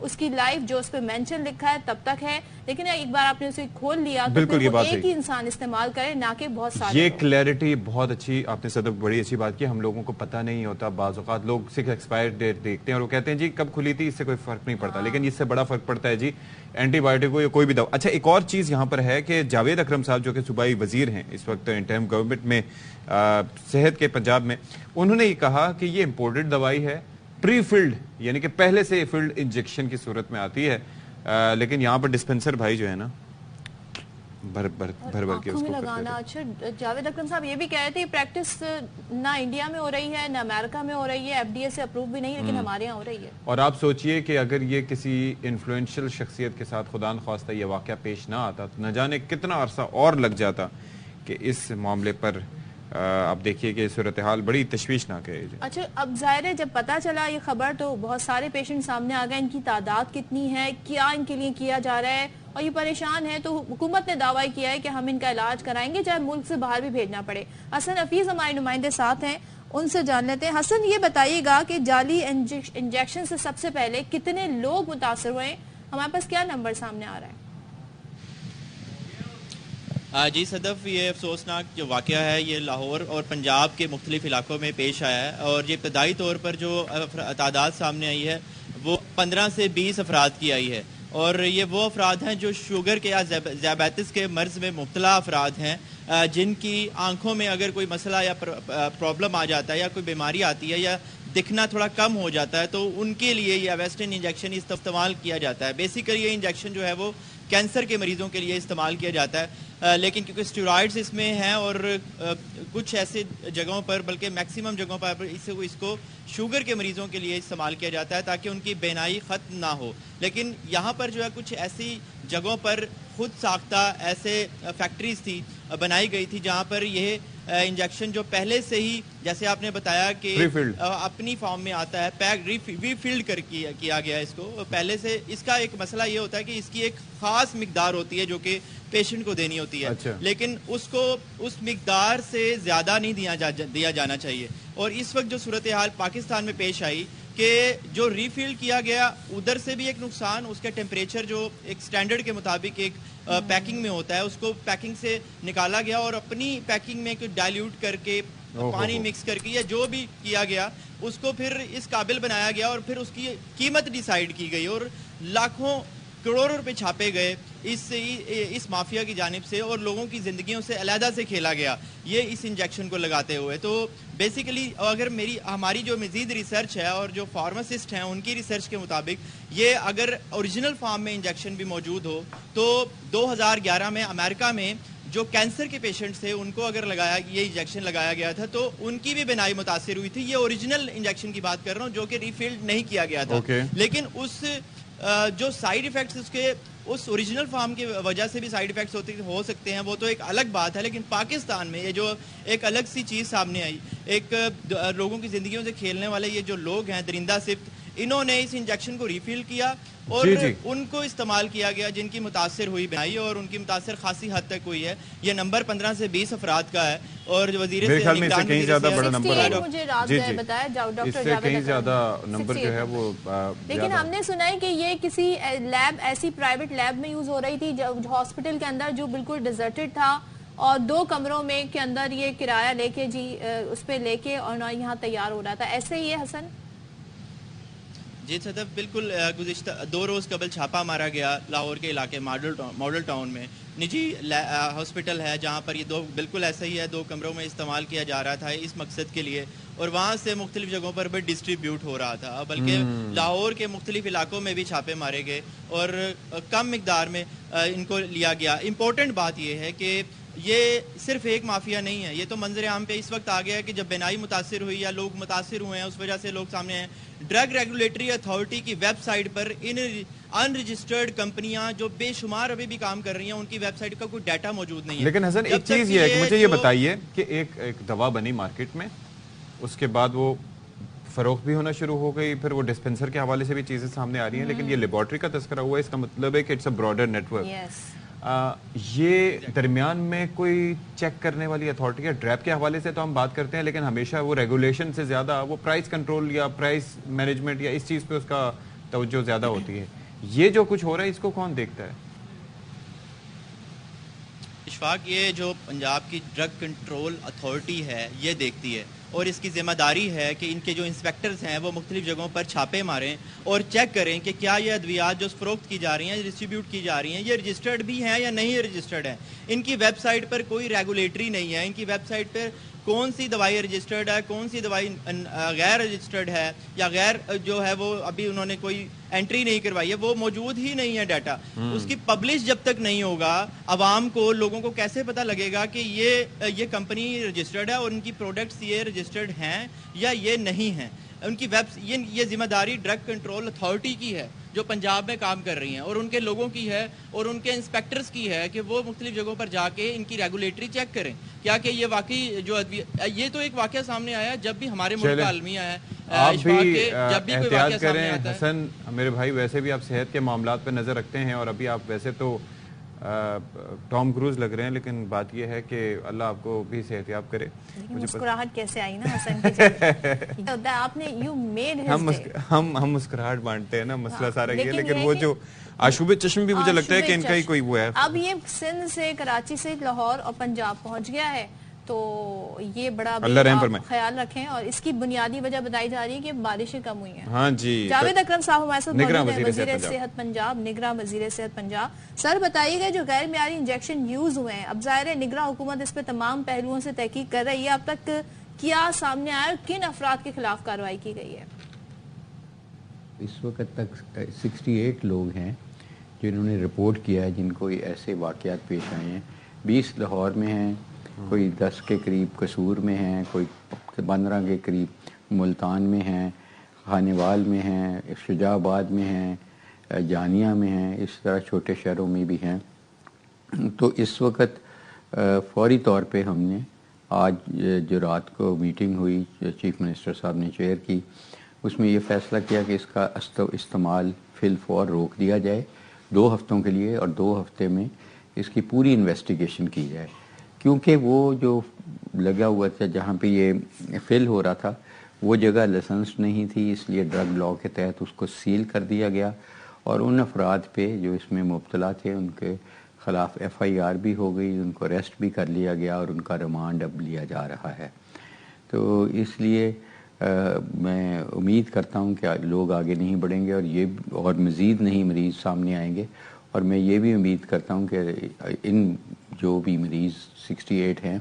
اس کی لائف جو اس پہ مینشن لکھا ہے تب تک ہے، لیکن ایک بار آپ نے اسے کھول لیا تو بالکل پھر یہ وہ بات ایک ہی انسان استعمال کرے، نہ کہ بہت سارے یہ لوگ۔ کلیئرٹی بہت اچھی آپ نے صدف بڑی اچھی بات کی. ہم لوگوں کو پتہ نہیں ہوتا، بعض اوقات لوگ صرف ایکسپائر ڈیٹ دیکھتے ہیں اور وہ کہتے ہیں جی کب کھلی تھی، اس سے کوئی فرق نہیں پڑتا، لیکن اس سے بڑا فرق پڑتا ہے جی اینٹی بایوٹک کو یا کوئی بھی دوا. اچھا ایک اور چیز یہاں پر ہے کہ جاوید اکرم صاحب جو کہ صوبائی وزیر ہیں اس وقت انٹرم گورنمنٹ میں صحت کے پنجاب میں، انہوں نے یہ کہا کہ یہ امپورٹڈ دوائی ہے، پری فلڈ یعنی کہ پہلے سے فلڈ انجیکشن کی صورت میں آتی ہے، لیکن یہاں پر ڈسپینسر بھائی جو ہے نا بھر کے اس کو لگانا. اچھا جاوید اکرم صاحب یہ بھی کہہ رہے تھے پریکٹس نہ انڈیا میں ہو رہی ہے نہ امریکہ میں ہو رہی ہے، ایف ڈی اے سے اپروو بھی نہیں، لیکن ہمارے یہاں ہو رہی ہے. اور آپ سوچئے کہ اگر یہ کسی انفلوئنشل شخصیت کے ساتھ خدا نخواستہ یہ واقعہ پیش نہ آتا تو نہ جانے کتنا عرصہ اور لگ جاتا کہ اس معاملے پر آپ دیکھیے کہ صورتحال بڑی تشویشناک ہے. اچھا اب ظاہر ہے جب پتا چلا یہ خبر تو بہت سارے پیشنٹ سامنے آ گئے، ان کی تعداد کتنی ہے، کیا ان کے لیے کیا جا رہا ہے، اور یہ پریشان ہے تو حکومت نے دعویٰ کیا ہے کہ ہم ان کا علاج کرائیں گے چاہے ملک سے باہر بھی بھیجنا پڑے. حسن حفیظ ہمارے نمائندے ساتھ ہیں، ان سے جان لیتے ہیں. حسن یہ بتائیے گا کہ جعلی انجیکشن سے سب سے پہلے کتنے لوگ متاثر ہوئے، ہمارے پاس کیا نمبر سامنے آ رہا ہے؟ جی صدف، یہ افسوسناک جو واقعہ ہے یہ لاہور اور پنجاب کے مختلف علاقوں میں پیش آیا ہے، اور یہ ابتدائی طور پر جو تعداد سامنے آئی ہے وہ 15 سے 20 افراد کی آئی ہے، اور یہ وہ افراد ہیں جو شوگر کے یا ذیابیطس کے مرض میں مبتلا افراد ہیں، جن کی آنکھوں میں اگر کوئی مسئلہ یا پرابلم آ جاتا ہے یا کوئی بیماری آتی ہے یا دکھنا تھوڑا کم ہو جاتا ہے تو ان کے لیے یہ ویسٹرن انجیکشن استعمال کیا جاتا ہے. بیسیکلی یہ انجیکشن جو ہے وہ کینسر کے مریضوں کے لیے استعمال کیا جاتا ہے، لیکن کیونکہ اسٹیرائڈز اس میں ہیں اور کچھ ایسے جگہوں پر بلکہ میکسیمم جگہوں پر اس کو شوگر کے مریضوں کے لیے استعمال کیا جاتا ہے تاکہ ان کی بینائی ختم نہ ہو. لیکن یہاں پر جو ہے کچھ ایسی جگہوں پر خود ساختہ ایسے فیکٹریز تھی بنائی گئی تھی جہاں پر یہ انجیکشن جو پہلے سے ہی جیسے آپ نے بتایا کہ اپنی فارم میں آتا ہے پیک ری فلڈ کر کیا گیا اس کو پہلے سے. اس کا ایک مسئلہ یہ ہوتا ہے کہ اس کی ایک خاص مقدار ہوتی ہے جو کہ پیشنٹ کو دینی ہوتی ہے. لیکن اس کو اس مقدار سے زیادہ نہیں دیا جانا چاہیے. اور اس وقت جو صورتحال پاکستان میں پیش آئی کہ جو ری فل کیا گیا ادھر سے بھی ایک نقصان، اس کا ٹیمپریچر جو ایک سٹینڈرڈ کے مطابق ایک پیکنگ میں ہوتا ہے اس کو پیکنگ سے نکالا گیا اور اپنی پیکنگ میں ڈائلیوٹ کر کے پانی مکس کر کے یا جو بھی کیا گیا اس کو پھر اس قابل بنایا گیا اور پھر اس کی قیمت ڈیسائیڈ کی گئی اور لاکھوں کروڑوں روپے چھاپے گئے اس مافیا کی جانب سے اور لوگوں کی زندگیوں سے علیحدہ سے کھیلا گیا یہ اس انجیکشن کو لگاتے ہوئے. تو بیسیکلی اگر ہماری جو مزید ریسرچ ہے اور جو فارماسسٹ ہیں ان کی ریسرچ کے مطابق یہ اگر اوریجنل فارم میں انجیکشن بھی موجود ہو تو 2011 میں امریکہ میں جو کینسر کے پیشنٹس تھے ان کو اگر یہ انجیکشن لگایا گیا تھا تو ان کی بھی بینائی متاثر ہوئی تھی. یہ اوریجنل انجیکشن کی بات کر رہا ہوں جو کہ ریفلڈ نہیں کیا گیا تھا. لیکن اس جو سائیڈ ایفیکٹس اس کے اس اوریجنل فارم کی وجہ سے بھی سائیڈ ایفیکٹس ہو سکتے ہیں وہ تو ایک الگ بات ہے. لیکن پاکستان میں یہ جو ایک الگ سی چیز سامنے آئی ایک لوگوں کی زندگیوں سے کھیلنے والے یہ جو لوگ ہیں درندہ صفت انہوں نے اس انجیکشن کو ریفل کیا اور ان کو استعمال کیا گیا جن کی متاثر ہوئی بنائی اور ان کی متاثر خاصی حد تک ہوئی ہے. یہ نمبر 15 سے 20 افراد کا ہے اور وزیر کہیں زیادہ بڑا نمبر ہے. مجھے رات میں بتایا ڈاکٹر جاوید زیادہ نمبر جو ہے وہ لیکن ہم نے سنا ہے کہ یہ کسی لیب ایسی پرائیویٹ لیب میں یوز ہو رہی تھی ہاسپٹل کے اندر جو بالکل ڈیزرٹڈ تھا اور 2 کمروں میں کے اندر یہ کرایہ لے کے اس پہ لے کے اور یہاں تیار ہو رہا تھا. ایسے ہی ہے حسن؟ جی صدف بالکل گزشتہ 2 روز قبل چھاپا مارا گیا لاہور کے علاقے ماڈل ٹاؤن میں نجی ہاسپٹل ہے جہاں پر یہ بالکل ایسا ہی ہے 2 کمروں میں استعمال کیا جا رہا تھا اس مقصد کے لیے اور وہاں سے مختلف جگہوں پر بھی ڈسٹریبیوٹ ہو رہا تھا بلکہ لاہور کے مختلف علاقوں میں بھی چھاپے مارے گئے اور کم مقدار میں ان کو لیا گیا. امپورٹنٹ بات یہ ہے کہ یہ صرف ایک مافیا نہیں ہے. یہ تو منظر عام پہ اس وقت آ گیا ہے کہ جب بینائی متاثر ہوئی یا لوگ متاثر ہوئے ہیں اس وجہ سے لوگ سامنے ہیں. ڈرگ ریگولیٹری اتھارٹی کی ویب سائٹ پر ان رجسٹرڈ کمپنیاں جو بے شمار ابھی بھی کام کر رہی ہیں ان کی ویب سائٹ کا کوئی ڈیٹا موجود نہیں ہے. لیکن حسن ایک چیز یہ ہے کہ مجھے یہ بتائیے کہ ایک دوا بنی مارکیٹ میں اس کے بعد وہ فروخت بھی ہونا شروع ہو گئی پھر وہ ڈسپینسر کے حوالے سے بھی چیزیں سامنے آ رہی ہیں لیکن یہ لیبارٹری کا تذکرہ ہوا ہے. اس کا مطلب ہے کہ it's a broader network. یہ درمیان میں کوئی چیک کرنے والی اتھارٹی ہے؟ ڈریپ کے حوالے سے تو ہم بات کرتے ہیں لیکن ہمیشہ وہ ریگولیشن سے زیادہ وہ پرائس کنٹرول یا پرائس مینجمنٹ یا اس چیز پہ اس کا توجہ زیادہ ہوتی ہے. یہ جو کچھ ہو رہا ہے اس کو کون دیکھتا ہے؟ اشفاق، یہ جو پنجاب کی ڈرگ کنٹرول اتھارٹی ہے یہ دیکھتی ہے، اور اس کی ذمہ داری ہے کہ ان کے جو انسپیکٹرز ہیں وہ مختلف جگہوں پر چھاپے ماریں اور چیک کریں کہ کیا یہ ادویات جو فروخت کی جا رہی ہیں، ڈسٹریبیوٹ کی جا رہی ہیں، یہ رجسٹرڈ بھی ہیں یا نہیں رجسٹرڈ ہیں. ان کی ویب سائٹ پر کوئی ریگولیٹری نہیں ہے. ان کی ویب سائٹ پر کون سی دوائی رجسٹرڈ ہے، کون سی دوائی غیر رجسٹرڈ ہے یا غیر جو ہے وہ ابھی انہوں نے کوئی انٹری نہیں کروائی ہے، وہ موجود ہی نہیں ہے ڈیٹا. اس کی پبلش جب تک نہیں ہوگا عوام کو، لوگوں کو کیسے پتہ لگے گا کہ یہ کمپنی رجسٹرڈ ہے اور ان کی پروڈکٹس یہ رجسٹرڈ ہیں یا یہ نہیں ہیں. ان کی یہ ذمہ داری ڈرگ کنٹرول اتھارٹی کی ہے جو پنجاب میں کام کر رہی ہیں، اور ان کے لوگوں کی ہے اور ان کے انسپیکٹرز کی ہے کہ وہ مختلف جگہوں پر جا کے ان کی ریگولیٹری چیک کریں کیا کہ یہ واقعی جو یہ تو ایک واقعہ سامنے آیا جب بھی ہمارے ملک کا عالمی آیا ہے. آپ بھی احتیاط کریں حسن میرے بھائی، ویسے بھی آپ صحت کے معاملات پہ نظر رکھتے ہیں اور ابھی آپ ویسے تو ٹام کروز لگ رہے ہیں، لیکن بات یہ ہے کہ اللہ آپ کو بھی صحت یاب کرے. مسکراہٹ کیسے آئی نا حسن کی جب آپ نے یو میڈ ہم مسکراہٹ بانٹتے ہیں نا، مسئلہ سارا یہ. لیکن وہ جو آشوب چشم بھی مجھے لگتا ہے کہ ان کا ہی کوئی وہ ہے. اب یہ سندھ سے، کراچی سے لاہور اور پنجاب پہنچ گیا ہے، تو یہ بڑا خیال رکھیں. اور اس کی بنیادی وجہ بتائی جا رہی ہے کہ بارشیں کم ہوئی ہیں. ہاں جی، جاوید اکرم صاحب ہمارے ساتھ موجود ہیں، وزیر صحت پنجاب، نگراں وزیر صحت پنجاب. سر بتائیے گا جو غیر معیاری انجیکشن یوز ہوئے ہیں، اب ظاہر ہے نگراں حکومت اس پہ تمام پہلوؤں سے تحقیق کر رہی ہے، اب تک کیا سامنے آیا، کن افراد کے خلاف کارروائی کی گئی ہے؟ اس وقت تک 68 لوگ ہیں جنہوں نے رپورٹ کیا ہے جن کو ایسے واقعات پیش آئے ہیں. 20 لاہور میں ہیں، کوئی 10 کے قریب قصور میں ہیں، کوئی 15 کے قریب ملتان میں ہیں، خانیوال میں ہیں، شجاع آباد میں ہیں، جانیہ میں ہیں، اس طرح چھوٹے شہروں میں بھی ہیں. تو اس وقت فوری طور پہ ہم نے آج جو رات کو میٹنگ ہوئی چیف منسٹر صاحب نے چیئر کی، اس میں یہ فیصلہ کیا کہ اس کا استعمال فی الفور روک دیا جائے 2 ہفتوں کے لیے، اور 2 ہفتے میں اس کی پوری انویسٹیگیشن کی جائے. کیونکہ وہ جو لگا ہوا تھا جہاں پہ یہ فل ہو رہا تھا وہ جگہ لائسنس نہیں تھی، اس لیے ڈرگ لاء کے تحت اس کو سیل کر دیا گیا، اور ان افراد پہ جو اس میں مبتلا تھے ان کے خلاف FIR بھی ہو گئی، ان کو اریسٹ بھی کر لیا گیا اور ان کا ریمانڈ اب لیا جا رہا ہے. تو اس لیے میں امید کرتا ہوں کہ لوگ آگے نہیں بڑھیں گے اور مزید نہیں مریض سامنے آئیں گے. اور میں یہ بھی امید کرتا ہوں کہ ان جو بھی مریض 68 ہیں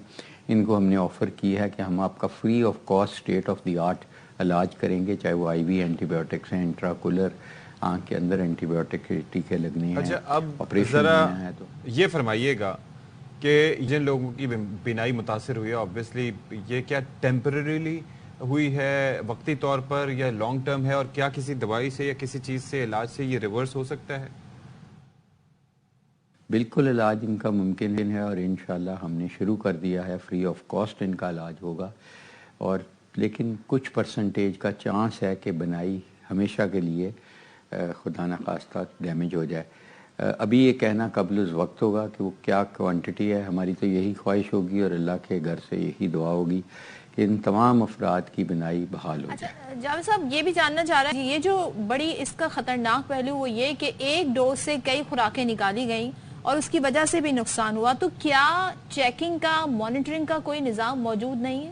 ان کو ہم نے آفر کی ہے کہ ہم آپ کا free of cost state of the art علاج کریں گے، چاہے وہ IV اینٹی بایوٹکس ہیں، انٹراکولر آنکھ کے اندر اینٹی بایوٹک ٹیکے لگنے ہیں. اچھا، اب ذرا یہ فرمائیے گا کہ جن لوگوں کی بینائی متاثر ہوئی ہے آبویسلی یہ کیا ٹیمپرریلی ہوئی ہے، وقتی طور پر، یا لانگ ٹرم ہے، اور کیا کسی دوائی سے یا کسی چیز سے، علاج سے یہ ریورس ہو سکتا ہے؟ بالکل علاج ان کا ممکن ہے، اور انشاءاللہ ہم نے شروع کر دیا ہے، فری آف کاسٹ ان کا علاج ہوگا. اور لیکن کچھ پرسنٹیج کا چانس ہے کہ بنائی ہمیشہ کے لیے خدا نخواستہ ڈیمیج ہو جائے. ابھی یہ کہنا قبل از وقت ہوگا کہ وہ کیا کوانٹٹی ہے. ہماری تو یہی خواہش ہوگی اور اللہ کے گھر سے یہی دعا ہوگی کہ ان تمام افراد کی بنائی بحال ہو جائے. جاوید صاحب یہ بھی جاننا چاہ رہا ہے، یہ جو بڑی اس کا خطرناک پہلو وہ یہ کہ ایک ڈوز سے کئی خوراکیں نکالی گئیں اور اس کی وجہ سے بھی نقصان ہوا، تو کیا چیکنگ کا، مانیٹرنگ کا کوئی نظام موجود نہیں ہے؟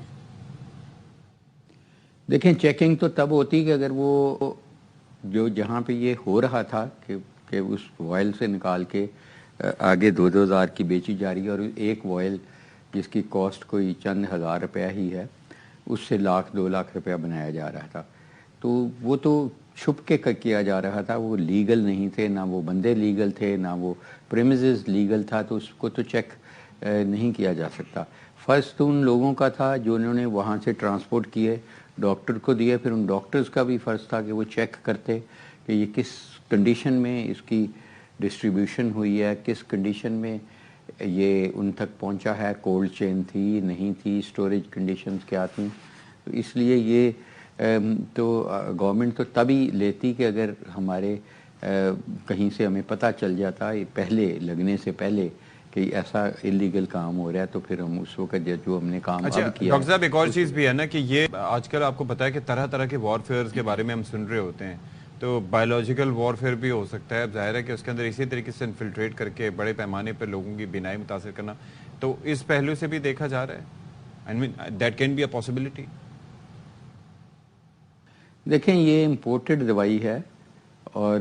دیکھیں، چیکنگ تو تب ہوتی کہ اگر وہ جو جہاں پہ یہ ہو رہا تھا کہ اس وائل سے نکال کے آگے 2,000 کی بیچی جا رہی ہے، اور ایک وائل جس کی کاسٹ کوئی چند ہزار روپیہ ہی ہے اس سے 1,00,000 2,00,000 روپیہ بنایا جا رہا تھا. تو وہ تو چھپ کے کیا جا رہا تھا، وہ لیگل نہیں تھے، نہ وہ بندے لیگل تھے، نہ وہ پریمیزز لیگل تھا، تو اس کو تو چیک نہیں کیا جا سکتا. فرض تو ان لوگوں کا تھا جو انہوں نے وہاں سے ٹرانسپورٹ کیے، ڈاکٹر کو دیے، پھر ان ڈاکٹرز کا بھی فرض تھا کہ وہ چیک کرتے کہ یہ کس کنڈیشن میں اس کی ڈسٹریبیوشن ہوئی ہے، کس کنڈیشن میں یہ ان تک پہنچا ہے، کولڈ چین تھی نہیں تھی، اسٹوریج کنڈیشنز کیا تھیں. تو اس لیے یہ تو گورنمنٹ تو تبھی لیتی کہ اگر ہمارے کہیں سے ہمیں پتہ چل جاتا پہلے لگنے سے پہلے کہ ایسا اللیگل کام ہو رہا ہے، تو پھر ہم اس وقت جو ہم نے کام اب کیا. ڈاکٹر صاحب ایک اور چیز بھی ہے نا کہ یہ آج کل آپ کو پتا ہے کہ طرح طرح کے وار فیئرز کے بارے میں ہم سن رہے ہوتے ہیں. تو بایولوجیکل وارفیئر بھی ہو سکتا ہے. اب ظاہر ہے کہ اس کے اندر اسی طریقے سے انفلٹریٹ کر کے بڑے پیمانے پر لوگوں کی بینائی متاثر کرنا, تو اس پہلو سے بھی دیکھا جا رہا ہے. I mean that can be a possibility. دیکھیں یہ امپورٹڈ دوائی ہے اور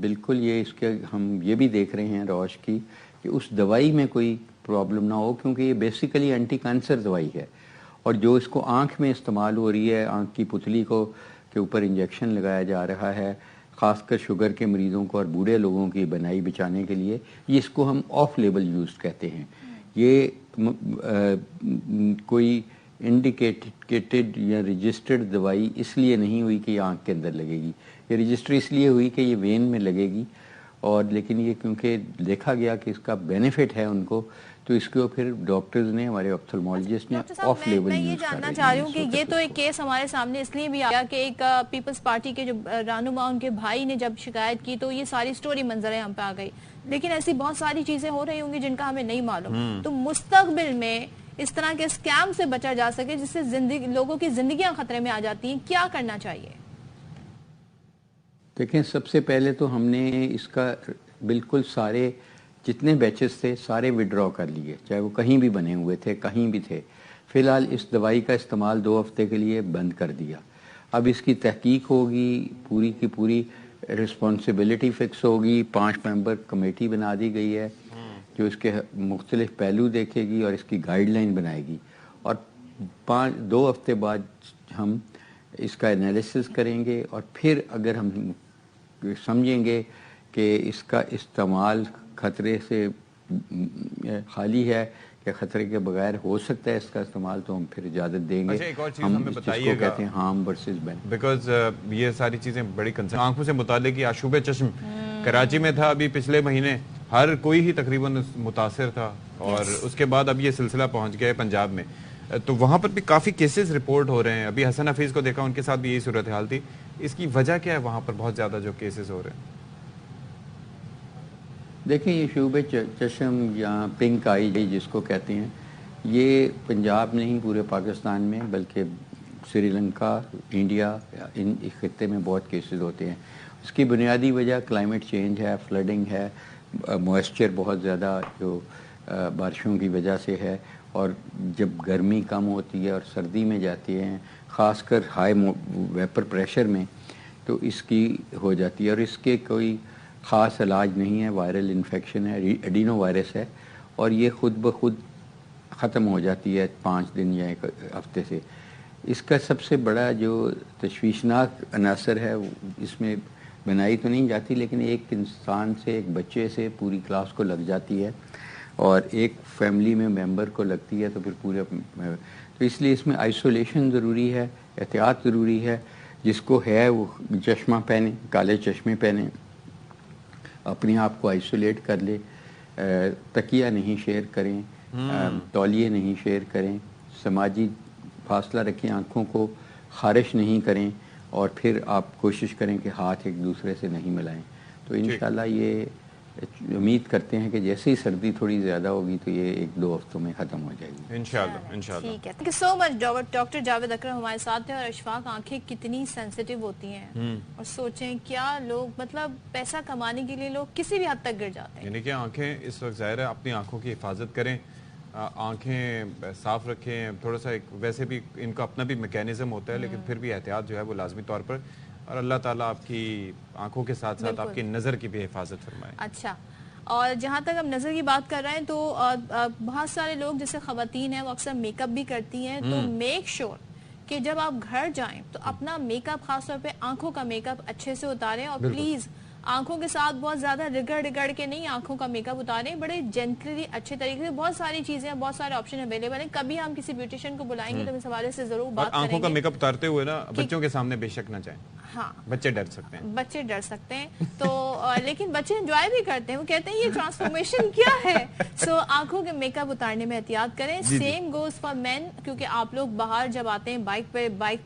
بالکل یہ اس کے ہم یہ بھی دیکھ رہے ہیں روش کی کہ اس دوائی میں کوئی پرابلم نہ ہو, کیونکہ یہ بیسیکلی اینٹی کینسر دوائی ہے. اور جو اس کو آنکھ میں استعمال ہو رہی ہے, آنکھ کی پتلی کو کے اوپر انجیکشن لگایا جا رہا ہے, خاص کر شوگر کے مریضوں کو اور بوڑھے لوگوں کی بنائی بچانے کے لیے, یہ اس کو ہم آف لیبل یوز کہتے ہیں. یہ کوئی انڈیکیٹڈ یا رجسٹرڈ دوائی اس لیے نہیں ہوئی کہ یہ آنکھ کے اندر لگے گی. یہ رجسٹر اس لیے ہوئی کہ یہ وین میں لگے گی, اور لیکن یہ کیونکہ دیکھا گیا کہ اس کا بینیفٹ ہے ان کو, تو اس کو پھر ڈاکٹرز نے, ہمارے آپتھلمولوجسٹ نے آف لیبل میں یوز یہ جاننا چاہ رہی ہوں کہ یہ تو ایک کیس ہمارے سامنے اس لیے بھی آیا کہ ایک پیپلز پارٹی کے جو رہنما ان کے بھائی نے جب شکایت کی تو یہ ساری سٹوری منظر ہم پہ آ گئی, لیکن ایسی بہت ساری چیزیں ہو رہی ہوں گی جن کا ہمیں نہیں معلوم. تو مستقبل میں اس طرح کے اسکیم سے بچا جا سکے جس سے لوگوں کی زندگیاں خطرے میں آ جاتی ہیں, کیا کرنا چاہیے؟ دیکھیں سب سے پہلے تو ہم نے اس کا بالکل سارے جتنے بیچز تھے سارے وڈرا کر لیے, چاہے وہ کہیں بھی بنے ہوئے تھے, کہیں بھی تھے. فی الحال اس دوائی کا استعمال 2 ہفتے کے لیے بند کر دیا. اب اس کی تحقیق ہوگی, پوری کی پوری رسپانسبلٹی فکس ہوگی, 5 ممبر کمیٹی بنا دی گئی ہے جو اس کے مختلف پہلو دیکھے گی اور اس کی گائیڈ لائن بنائے گی, اور 2 ہفتے بعد ہم اس کا انالیسس کریں گے, اور پھر اگر ہم سمجھیں گے کہ اس کا استعمال خطرے سے خالی ہے کہ خطرے کے بغیر ہو سکتا ہے اس کا استعمال, تو ہم پھر اجازت دیں گے. اچھا ایک اور چیز ہم ہمیں اس چیز بتائیے کو کہتے ہیں ہارم ورسز بینیفٹ, بیکاز یہ ساری چیزیں بڑی کنسرن. آنکھوں سے متعلق یہ آشوب چشم کراچی میں تھا ابھی پچھلے مہینے, ہر کوئی ہی تقریباً متاثر تھا, اور اس کے بعد اب یہ سلسلہ پہنچ گیا ہے پنجاب میں, تو وہاں پر بھی کافی کیسز رپورٹ ہو رہے ہیں. ابھی حسن حفیظ کو دیکھا, ان کے ساتھ بھی یہی صورتحال تھی. اس کی وجہ کیا ہے وہاں پر بہت زیادہ جو کیسز ہو رہے ہیں؟ دیکھیں یہ شعبے چشم یا پنک آئی جس کو کہتے ہیں, یہ پنجاب نہیں پورے پاکستان میں بلکہ سری لنکا, انڈیا, ان خطے میں بہت کیسز ہوتے ہیں. اس کی بنیادی وجہ کلائمیٹ چینج ہے, فلڈنگ ہے, موئسچر بہت زیادہ جو بارشوں کی وجہ سے ہے, اور جب گرمی کم ہوتی ہے اور سردی میں جاتی ہیں, خاص کر ہائی ویپر پریشر میں, تو اس کی ہو جاتی ہے. اور اس کے کوئی خاص علاج نہیں ہے, وائرل انفیکشن ہے, ایڈینو وائرس ہے, اور یہ خود بخود ختم ہو جاتی ہے 5 دن یا 1 ہفتے سے. اس کا سب سے بڑا جو تشویشناک عناصر ہے, اس میں بنائی تو نہیں جاتی لیکن ایک انسان سے, ایک بچے سے پوری کلاس کو لگ جاتی ہے, اور ایک فیملی میں ممبر کو لگتی ہے تو پھر پورے, تو اس لیے اس میں آئسولیشن ضروری ہے, احتیاط ضروری ہے. جس کو ہے وہ چشمہ پہنے, کالے چشمے پہنے, اپنے آپ کو آئسولیٹ کر لے, تکیہ نہیں شیئر کریں, تولیے نہیں شیئر کریں, سماجی فاصلہ رکھیں, آنکھوں کو خارش نہیں کریں, اور پھر آپ کوشش کریں کہ ہاتھ ایک دوسرے سے نہیں ملائیں. تو انشاءاللہ یہ امید کرتے ہیں کہ جیسے ہی سردی تھوڑی زیادہ ہوگی تو یہ 1-2 ہفتوں میں ختم ہو جائے گی انشاءاللہ. ٹھیک ہے, thank you so much. Doctor Javed Akram ہمارے ساتھ ہیں. اور اشفاق, آنکھیں کتنی سینسیٹیو ہوتی ہیں, اور سوچیں کیا لوگ, مطلب پیسہ کمانے کے لیے لوگ کسی بھی حد تک گر جاتے ہیں. یعنی کہ آنکھیں اس وقت ظاہر ہے اپنی آنکھوں کی حفاظت کریں, آنکھیں صاف رکھیں, تھوڑا سا ویسے بھی ان کا اپنا بھی میکینزم ہوتا ہے, لیکن پھر بھی احتیاط جو ہے وہ لازمی طور پر, اور اللہ تعالیٰ آپ کی آنکھوں کے ساتھ ساتھ آپ کی نظر کی بھی حفاظت فرمائے. اچھا, اور جہاں تک ہم نظر کی بات کر رہے ہیں تو بہت سارے لوگ جیسے خواتین ہیں وہ اکثر میک اپ بھی کرتی ہیں, تو میک شور کہ جب آپ گھر جائیں تو اپنا میک اپ, خاص طور پہ آنکھوں کا میک اپ اچھے سے اتاریں, اور پلیز آنکھوں کے ساتھ بہت زیادہ رگڑ کے نہیں آنکھوں کا میک اپ اتاریں, بڑے جینٹلی اچھے طریقے سے. بہت ساری چیزیں ہیں, بہت سارے آپشن اویلیبل ہیں. کبھی ہم کسی بیوٹیشین کو بلائیں گے تو اس حوالے سے ضرور بات کریں گے. آنکھوں کا میک اپ اتارتے ہوئے نا بچوں کے سامنے بے شک نہ جائیں. ہاں, بچے ڈر سکتے ہیں, بچے ڈر سکتے ہیں, تو لیکن بچے انجوائے بھی کرتے ہیں, وہ کہتے ہیں یہ ٹرانسفارمیشن کیا ہے. سو آنکھوں کے میک اپ اتارنے میں احتیاط کریں. سیم گوز فار مین, کیونکہ آپ لوگ باہر جب آتے ہیں بائک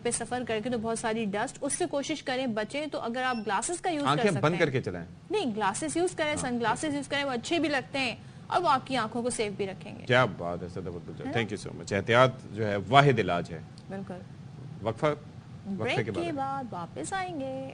پہ سفر کر کے تو بہت ساری ڈسٹ, اس سے کوشش کریں بچیں. تو اگر آپ گلاسز کا یوز کر سکتے ہیں, آنکھیں بند کر کے چلائیں, نہیں گلاسز یوز کریں, سن گلاسز یوز کریں, وہ اچھے بھی لگتے ہیں اور وہ آپ کی آنکھوں کو سیف بھی رکھیں گے. کیا بات ہے صدف عبدالجلیل, تھینک یو سو مچ. احتیاط جو ہے واحد علاج ہے. بالکل. وقفہ بریک کے بعد واپس آئیں گے.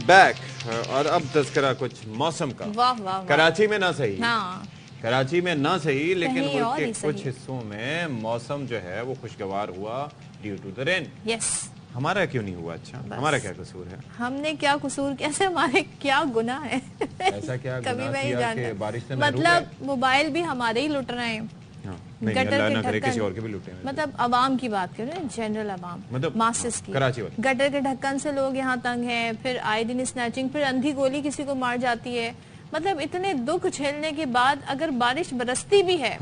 بیک اور اب تذکرہ کچھ موسم کا. واہ واہ واہ. کراچی میں نہ صحیح, ہاں کراچی میں نہ صحیح, لیکن کہیں ملک اور کے ہی کچھ صحیح. حصوں میں موسم جو ہے وہ خوشگوار ہوا ڈیو ٹو دا رین. یس. ہمارا کیوں نہیں ہوا؟ اچھا ہمارا کیا قصور ہے؟ ہم نے کیا قصور, کیسے ہمارے کیا گناہ ہے؟ ایسا کیا کبھی گناہ میں ہی کیا جانتا, کہ بارش سے محروم ہے؟ مطلب موبائل بھی ہمارے ہی لٹ رہے ہیں, نہیں گٹر اللہ کے نہ کرے ڈھکن, کسی اور کے بھی لوٹے. مطلب عوام کی بات کر رہے ہیں, جنرل عوام, مطلب ماسس کی, کراچی والے گٹر کے ڈھکن سے لوگ یہاں تنگ ہیں, پھر آئے دن اسنیچنگ, پھر اندھی گولی کسی کو مار جاتی ہے. مطلب اتنے دکھ جھیلنے کے بعد اگر بارش برستی بھی ہے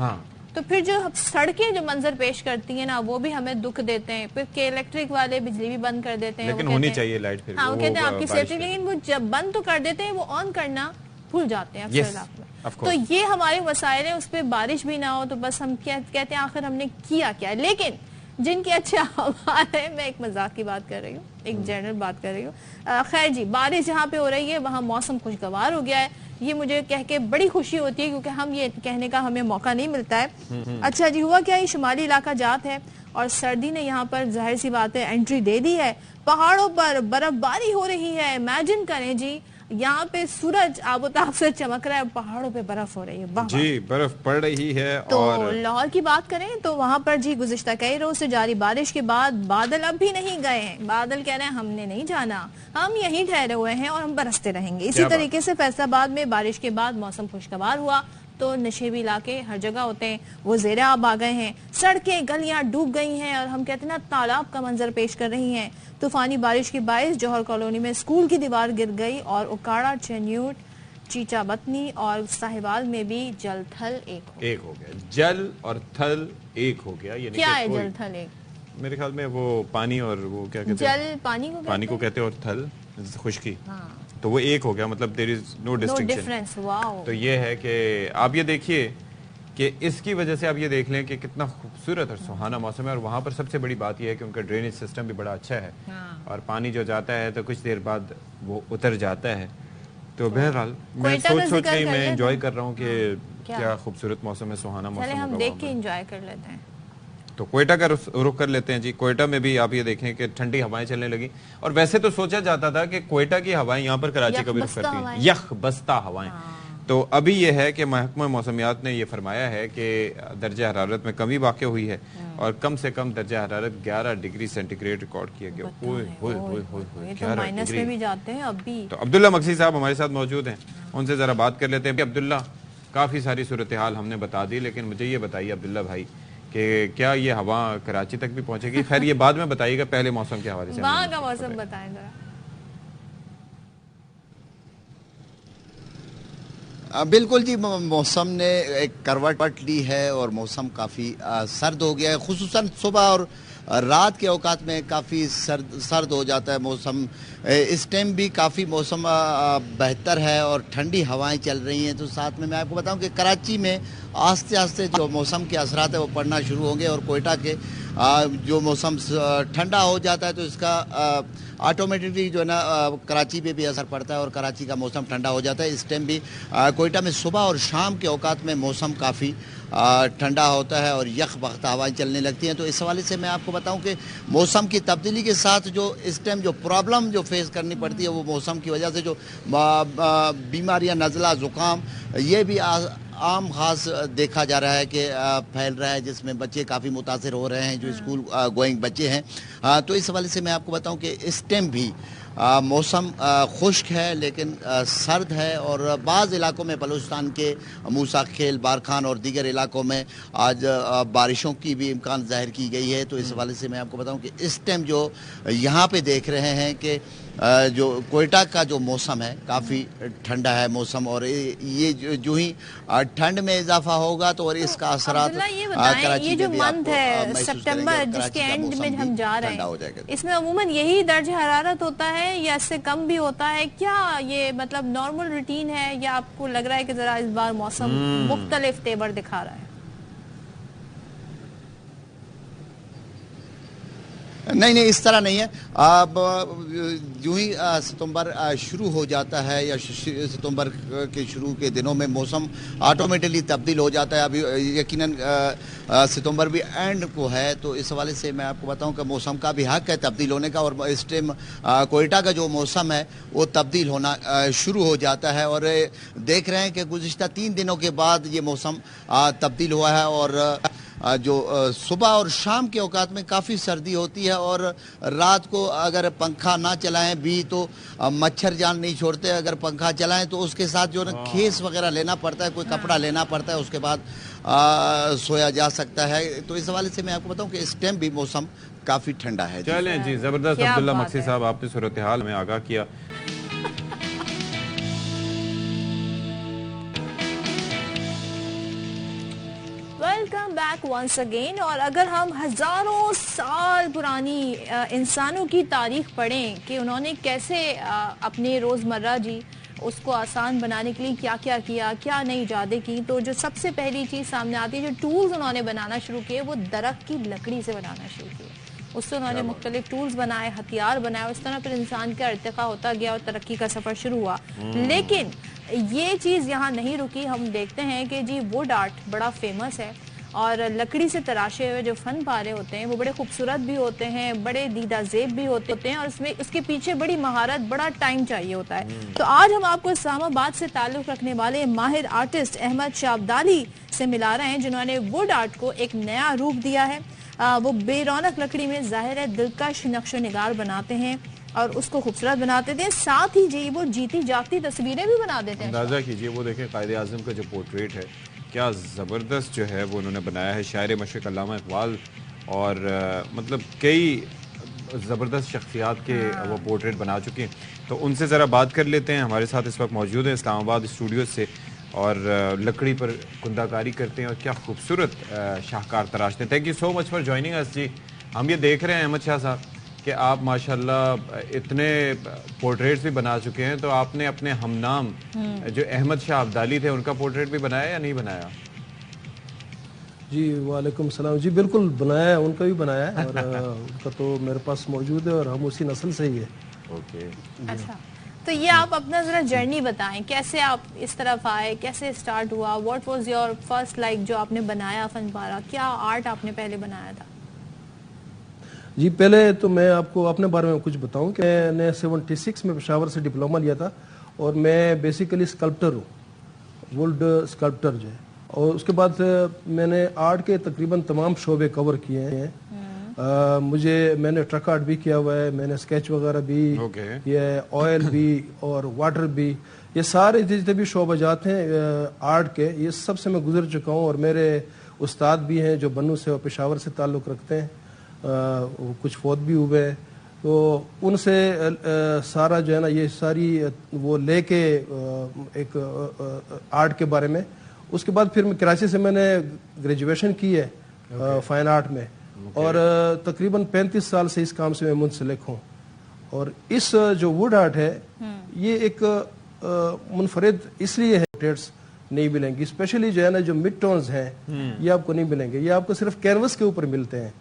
تو پھر جو سڑکیں جو منظر پیش کرتی ہیں نا وہ بھی ہمیں دکھ دیتے ہیں. پھر کہ الیکٹرک والے بجلی بھی بند کر دیتے ہیں, لیکن ہونی چاہیے لائٹ پھر. ہاں وہ کہتے ہیں آپ کی سیفٹی, لیکن وہ جب بند تو کر دیتے ہیں وہ آن کرنا بھول جاتے ہیں اکثر علاقوں میں. تو یہ ہمارے وسائل ہیں, اس پہ بارش بھی نہ ہو تو بس ہم کہتے ہیں آخر ہم نے کیا کیا. لیکن جن کے اچھے حوال ہیں, میں ایک مذاق کی بات کر رہی ہوں, ایک جنرل بات کر رہی ہوں. خیر جی, بارش جہاں پہ ہو رہی ہے وہاں موسم خوشگوار ہو گیا ہے, یہ مجھے کہہ کے بڑی خوشی ہوتی ہے کیونکہ ہم یہ کہنے کا ہمیں موقع نہیں ملتا ہے. اچھا جی, ہوا کیا, یہ شمالی علاقہ جات ہے اور سردی نے یہاں پر ظاہر سی بات ہے انٹری دے دی ہے. پہاڑوں پر برف باری ہو رہی ہے. امیجن کریں جی, یہاں پہ سورج آب و تاب سے چمک رہا ہے, پہاڑوں پہ برف ہو رہی ہے. جی برف پڑ رہی ہے. تو اور لاہور کی بات کریں تو وہاں پر جی گزشتہ کئی روز سے جاری بارش کے بعد بادل اب بھی نہیں گئے ہیں. بادل کہہ رہے ہیں ہم نے نہیں جانا, ہم یہیں ٹھہرے ہوئے ہیں اور ہم برستے رہیں گے. اسی طریقے سے فیصل آباد میں بارش کے بعد موسم خوشگوار ہوا تو نشیبی علاقے ہر جگہ ہوتے ہیں وہ زیر آب آ گئے ہیں. سڑکیں گلیاں ڈوب گئی ہیں اور ہم کہتے ہیں نا تالاب کا منظر پیش کر رہی ہیں. طوفانی بارش کے باعث جوہر کالونی میں اسکول کی دیوار گر گئی اور اکاڑا, چنیوٹ, چیچا بطنی اور ساہیوال میں بھی جل تھل ایک ہو گیا. جل اور تھل ایک ہو گیا. یعنی کیا ہے جل تھل ایک؟ میرے خیال میں وہ پانی اور وہ کیا کہتے ہیں, جل پانی کو کہتے ہیں اور تھل خشکی, تو وہ ایک ہو گیا. مطلب there is no distinction. تو یہ ہے کہ آپ یہ دیکھیے کہ اس کی وجہ سے آپ یہ دیکھ لیں کہ کتنا خوبصورت اور سہانا موسم ہے. اور وہاں پر سب سے بڑی بات یہ ہے کہ ان کا ڈرینیج سسٹم بھی بڑا اچھا ہے اور پانی جو جاتا ہے تو کچھ دیر بعد وہ اتر جاتا ہے. تو بہرحال میں سوچ رہی, میں انجوائے کر رہا ہوں کہ کیا خوبصورت موسم ہے, سہانا موسم. چلے ہم دیکھ کے انجوائے کر لیتے ہیں. تو کوئٹہ کا رخ کر لیتے ہیں جی. کوئٹہ میں بھی آپ یہ دیکھیں کہ ٹھنڈی ہوائیں چلنے لگی. اور ویسے تو سوچا جاتا تھا کہ کوئٹہ کی ہوائیں یہاں پر کراچی کا بھی رخ کرتی ہیں, یخ بستہ ہوائیں. تو ابھی یہ ہے کہ محکمہ موسمیات نے یہ فرمایا ہے کہ درجہ حرارت میں کمی واقع ہوئی ہے اور کم سے کم درجہ حرارت 11 ڈگری سینٹی گریڈ ریکارڈ کیا گیا. مائنس میں بھی جاتے ہیں اب بھی. تو عبداللہ مقصی صاحب ہمارے ساتھ موجود ہیں, ان سے ذرا بات کر لیتے ہیں. عبداللہ, کافی ساری صورتحال ہم نے بتا دی, لیکن مجھے یہ بتائیے عبداللہ بھائی کہ کیا یہ ہوا کراچی تک بھی پہنچے گی؟ خیر یہ بعد میں بتائیے گا, پہلے موسم کے حوالے سے وہاں کا موسم بتائیں ذرا. بالکل جی, موسم نے ایک کروٹ پلٹ لی ہے اور موسم کافی سرد ہو گیا ہے. خصوصاً صبح اور رات کے اوقات میں کافی سرد ہو جاتا ہے موسم. اس ٹائم بھی کافی موسم بہتر ہے اور ٹھنڈی ہوائیں چل رہی ہیں. تو ساتھ میں آپ کو بتاؤں کہ کراچی میں آہستہ آہستہ جو موسم کے اثرات ہیں وہ پڑنا شروع ہوں گے اور کوئٹہ کے جو موسم ٹھنڈا ہو جاتا ہے تو اس کا آٹومیٹکلی جو ہے نا کراچی پہ بھی اثر پڑتا ہے اور کراچی کا موسم ٹھنڈا ہو جاتا ہے. اس ٹائم بھی کوئٹہ میں صبح اور شام کے اوقات میں موسم کافی ٹھنڈا ہوتا ہے اور یخ بختہ ہوائیں چلنے لگتی ہیں. تو اس حوالے سے میں آپ کو بتاؤں کہ موسم کی تبدیلی کے ساتھ جو اس ٹائم جو پرابلم جو فیس کرنی پڑتی ہے وہ موسم کی وجہ سے جو بیماریاں, نزلہ, زکام, یہ بھی عام خاص دیکھا جا رہا ہے کہ پھیل رہا ہے, جس میں بچے کافی متاثر ہو رہے ہیں جو اسکول گوئنگ بچے ہیں. تو اس حوالے سے میں آپ کو بتاؤں کہ اس ٹائم بھی موسم خشک ہے لیکن سرد ہے اور بعض علاقوں میں بلوچستان کے موسیٰ کھیل, بارکھان اور دیگر علاقوں میں آج بارشوں کی بھی امکان ظاہر کی گئی ہے. تو اس حوالے سے میں آپ کو بتاؤں کہ اس ٹائم جو یہاں پہ دیکھ رہے ہیں کہ جو کوئٹہ کا جو موسم ہے کافی ٹھنڈا ہے موسم اور یہ جو ہی ٹھنڈ میں اضافہ ہوگا تو اور اس کا اثرات یہ جو منتھ ہے سپٹمبر جس کے اینڈ میں ہم جا رہے ہیں اس میں عموماً یہی درجہ حرارت ہوتا ہے یا اس سے کم بھی ہوتا ہے کیا؟ یہ مطلب نارمل روٹین ہے یا آپ کو لگ رہا ہے کہ ذرا اس بار موسم مختلف تیور دکھا رہا ہے؟ نہیں نہیں اس طرح نہیں ہے. اب جو ہی ستمبر شروع ہو جاتا ہے یا ستمبر کے شروع کے دنوں میں موسم آٹومیٹکلی تبدیل ہو جاتا ہے. ابھی یقیناً ستمبر بھی اینڈ کو ہے, تو اس حوالے سے میں آپ کو بتاؤں کہ موسم کا بھی حق ہے تبدیل ہونے کا, اور اس ٹائم کوئٹہ کا جو موسم ہے وہ تبدیل ہونا شروع ہو جاتا ہے. اور دیکھ رہے ہیں کہ گزشتہ 3 دنوں کے بعد یہ موسم تبدیل ہوا ہے, اور جو صبح اور شام کے اوقات میں کافی سردی ہوتی ہے, اور رات کو اگر پنکھا نہ چلائیں بھی تو مچھر جان نہیں چھوڑتے. اگر پنکھا چلائیں تو اس کے ساتھ جو کھیس وغیرہ لینا پڑتا ہے, کوئی کپڑا لینا پڑتا ہے, اس کے بعد سویا جا سکتا ہے. تو اس حوالے سے میں آپ کو بتاؤں کہ اس ٹائم بھی موسم کافی ٹھنڈا ہے. چلیں جی, زبردست. عبداللہ مقصی صاحب, آپ نے صورتحال میں آگاہ کیا. Welcome back once again. اور اگر ہم ہزاروں سال پرانی انسانوں کی تاریخ پڑھیں کہ انہوں نے کیسے اپنے روزمرہ اس کو آسان بنانے کے لیے کیا کیا کیا, کیا نئی ایجادیں کی, تو جو سب سے پہلی چیز سامنے آتی ہے, جو ٹولز انہوں نے بنانا شروع کیے وہ درخت کی لکڑی سے بنانا شروع کیے. اس سے انہوں نے مختلف ٹولز بنائے, ہتھیار بنائے, اس طرح پھر انسان کا ارتقا ہوتا گیا اور ترقی کا سفر شروع ہوا. لیکن یہ چیز یہاں نہیں رکی. ہم دیکھتے ہیں کہ جی ووڈ آرٹ بڑا فیمس ہے, اور لکڑی سے تراشے ہوئے جو فن پارے ہوتے ہیں وہ بڑے خوبصورت بھی ہوتے ہیں, بڑے دیدہ زیب بھی ہوتے ہیں, اور اس کے پیچھے بڑی مہارت, بڑا ٹائم چاہیے ہوتا ہے. تو آج ہم آپ کو اسلام آباد سے تعلق رکھنے والے ماہر آرٹسٹ احمد شاہ عبدالی سے ملا رہے ہیں, جنہوں نے ووڈ آرٹ کو ایک نیا روپ دیا ہے. وہ بے رونق لکڑی میں ظاہر ہے دلکش نقش و نگار بناتے ہیں اور اس کو خوبصورت بناتے تھے, ساتھ ہی جی وہ جیتی جاگتی تصویریں بھی بنا دیتے ہیں. اندازہ کیجئے, وہ دیکھیں قائد اعظم کا جو پورٹریٹ ہے, کیا زبردست جو ہے وہ انہوں نے بنایا ہے. شاعر مشرق علامہ اقبال اور مطلب کئی زبردست شخصیات کے وہ پورٹریٹ بنا چکے ہیں. تو ان سے ذرا بات کر لیتے ہیں. ہمارے ساتھ اس وقت موجود ہیں اسلام آباد اسٹوڈیو سے, اور لکڑی پر کندہ کاری کرتے ہیں اور کیا خوبصورت شاہکار تراشتے ہیں. Thank you so much for joining us. جی, ہم یہ دیکھ رہے ہیں احمد شاہ صاحب کہ آپ ماشاءاللہ اتنے پورٹریٹس بھی بنا چکے ہیں, تو آپ نے اپنے ہم نام جو احمد شاہ عبدالی تھے ان کا پورٹریٹ بھی بنایا یا نہیں بنایا؟ جی وعلیکم السلام. جی بالکل بنایا ہے, ان کا بھی بنایا ہے, اور ان کا تو میرے پاس موجود ہے, اور ہم اسی نسل سے ہی ہے. اوکے, اچھا, تو یہ آپ اپنا ذرا جرنی بتائیں, کیسے آپ اس طرف آئے, کیسے اسٹارٹ ہوا, what was your first like جو آپ نے بنایا فن پارا, کیا آرٹ آپ نے پہلے بنایا تھا؟ جی پہلے تو میں آپ کو اپنے بارے میں کچھ بتاؤں کہ میں نے 76 میں پشاور سے ڈپلومہ لیا تھا, اور میں بیسیکلی اسکلپٹر ہوں, ووڈ اسکلپٹر جو ہے. اور اس کے بعد میں نے آرٹ کے تقریباً تمام شعبے کور کیے ہیں. میں نے ٹرک آرٹ بھی کیا ہوا ہے, میں نے اسکیچ وغیرہ بھی, یہ آئل بھی اور واٹر بھی, یہ سارے جتنے بھی شعبہ جات ہیں آرٹ کے, یہ سب سے میں گزر چکا ہوں. اور میرے استاد بھی ہیں جو بنو سے اور پشاور سے تعلق رکھتے ہیں, کچھ فوت بھی ہوئے, تو ان سے سارا جو ہے نا یہ ساری وہ لے کے ایک آرٹ کے بارے میں. اس کے بعد پھر کراچی سے میں نے گریجویشن کی ہے فائن آرٹ میں, اور تقریباً 35 سال سے اس کام سے میں منسلک ہوں. اور اس جو ووڈ آرٹ ہے یہ ایک منفرد اس لیے ہے, پورٹریٹس نہیں ملیں گی, اسپیشلی جو ہے نا جو مڈ ٹونز ہیں یہ آپ کو نہیں ملیں گے, یہ آپ کو صرف کینوس کے اوپر ملتے ہیں.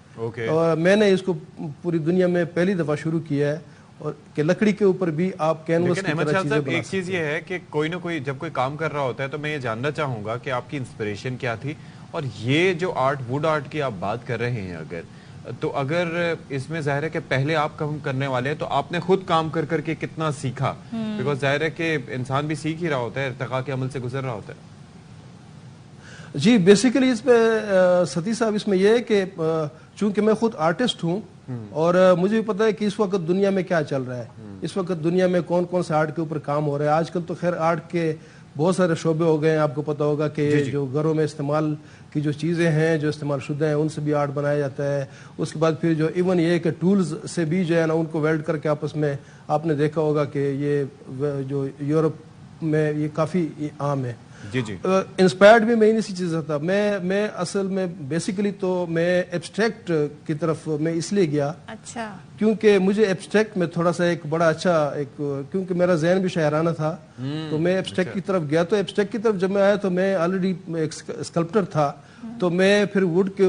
اور میں نے اس کو پوری دنیا میں پہلی دفعہ شروع کیا ہے, اور کہ لکڑی کے اوپر بھی آپ کینوس کی طرح چیزیں بنا. ایک چیز یہ ہے کہ کوئی نہ کوئی جب کوئی کام کر رہا ہوتا ہے تو میں یہ جاننا چاہوں گا کہ آپ کی انسپریشن کیا تھی, اور یہ جو آرٹ ووڈ آرٹ کی آپ بات کر رہے ہیں, اگر اس میں ظاہر ہے کہ پہلے آپ کام کرنے والے ہیں تو آپ نے خود کام کر کر کے کتنا سیکھا, بیکاز ظاہر ہے کہ انسان بھی سیکھ ہی رہا ہوتا ہے, ارتقاء کے عمل سے گزر رہا ہوتا ہے. جی بیسیکلی اس پہ ستی صاحب اس میں یہ ہے کہ چونکہ میں خود آرٹسٹ ہوں, اور مجھے بھی پتا ہے کہ اس وقت دنیا میں کیا چل رہا ہے, اس وقت دنیا میں کون کون سے آرٹ کے اوپر کام ہو رہا ہے. آج کل تو خیر آرٹ کے بہت سارے شعبے ہو گئے ہیں, آپ کو پتا ہوگا کہ جو گھروں میں استعمال کی جو چیزیں ہیں جو استعمال شدہ ہیں ان سے بھی آرٹ بنایا جاتا ہے. اس کے بعد پھر جو ایون یہ کہ ٹولز سے بھی جو ہے نا ان کو ویلڈ کر کے آپس میں, آپ نے دیکھا ہوگا کہ یہ جو یورپ میں یہ کافی عام ہے. جی جی, انسپائرڈ بھی میں انہی سی چیزیں تھا. میں اصل میں بیسیکلی تو میں ایبسٹریکٹ کی طرف میں اس لیے گیا, اچھا, کیونکہ مجھے ایبسٹریکٹ میں تھوڑا سا ایک بڑا اچھا کیونکہ میرا ذہن بھی شاعرانہ تھا, تو میں ایبسٹریکٹ کی طرف گیا. تو ایبسٹریکٹ کی طرف جب میں آیا تو میں آلریڈی ایک اسکلپٹر تھا, تو میں پھر ووڈ کے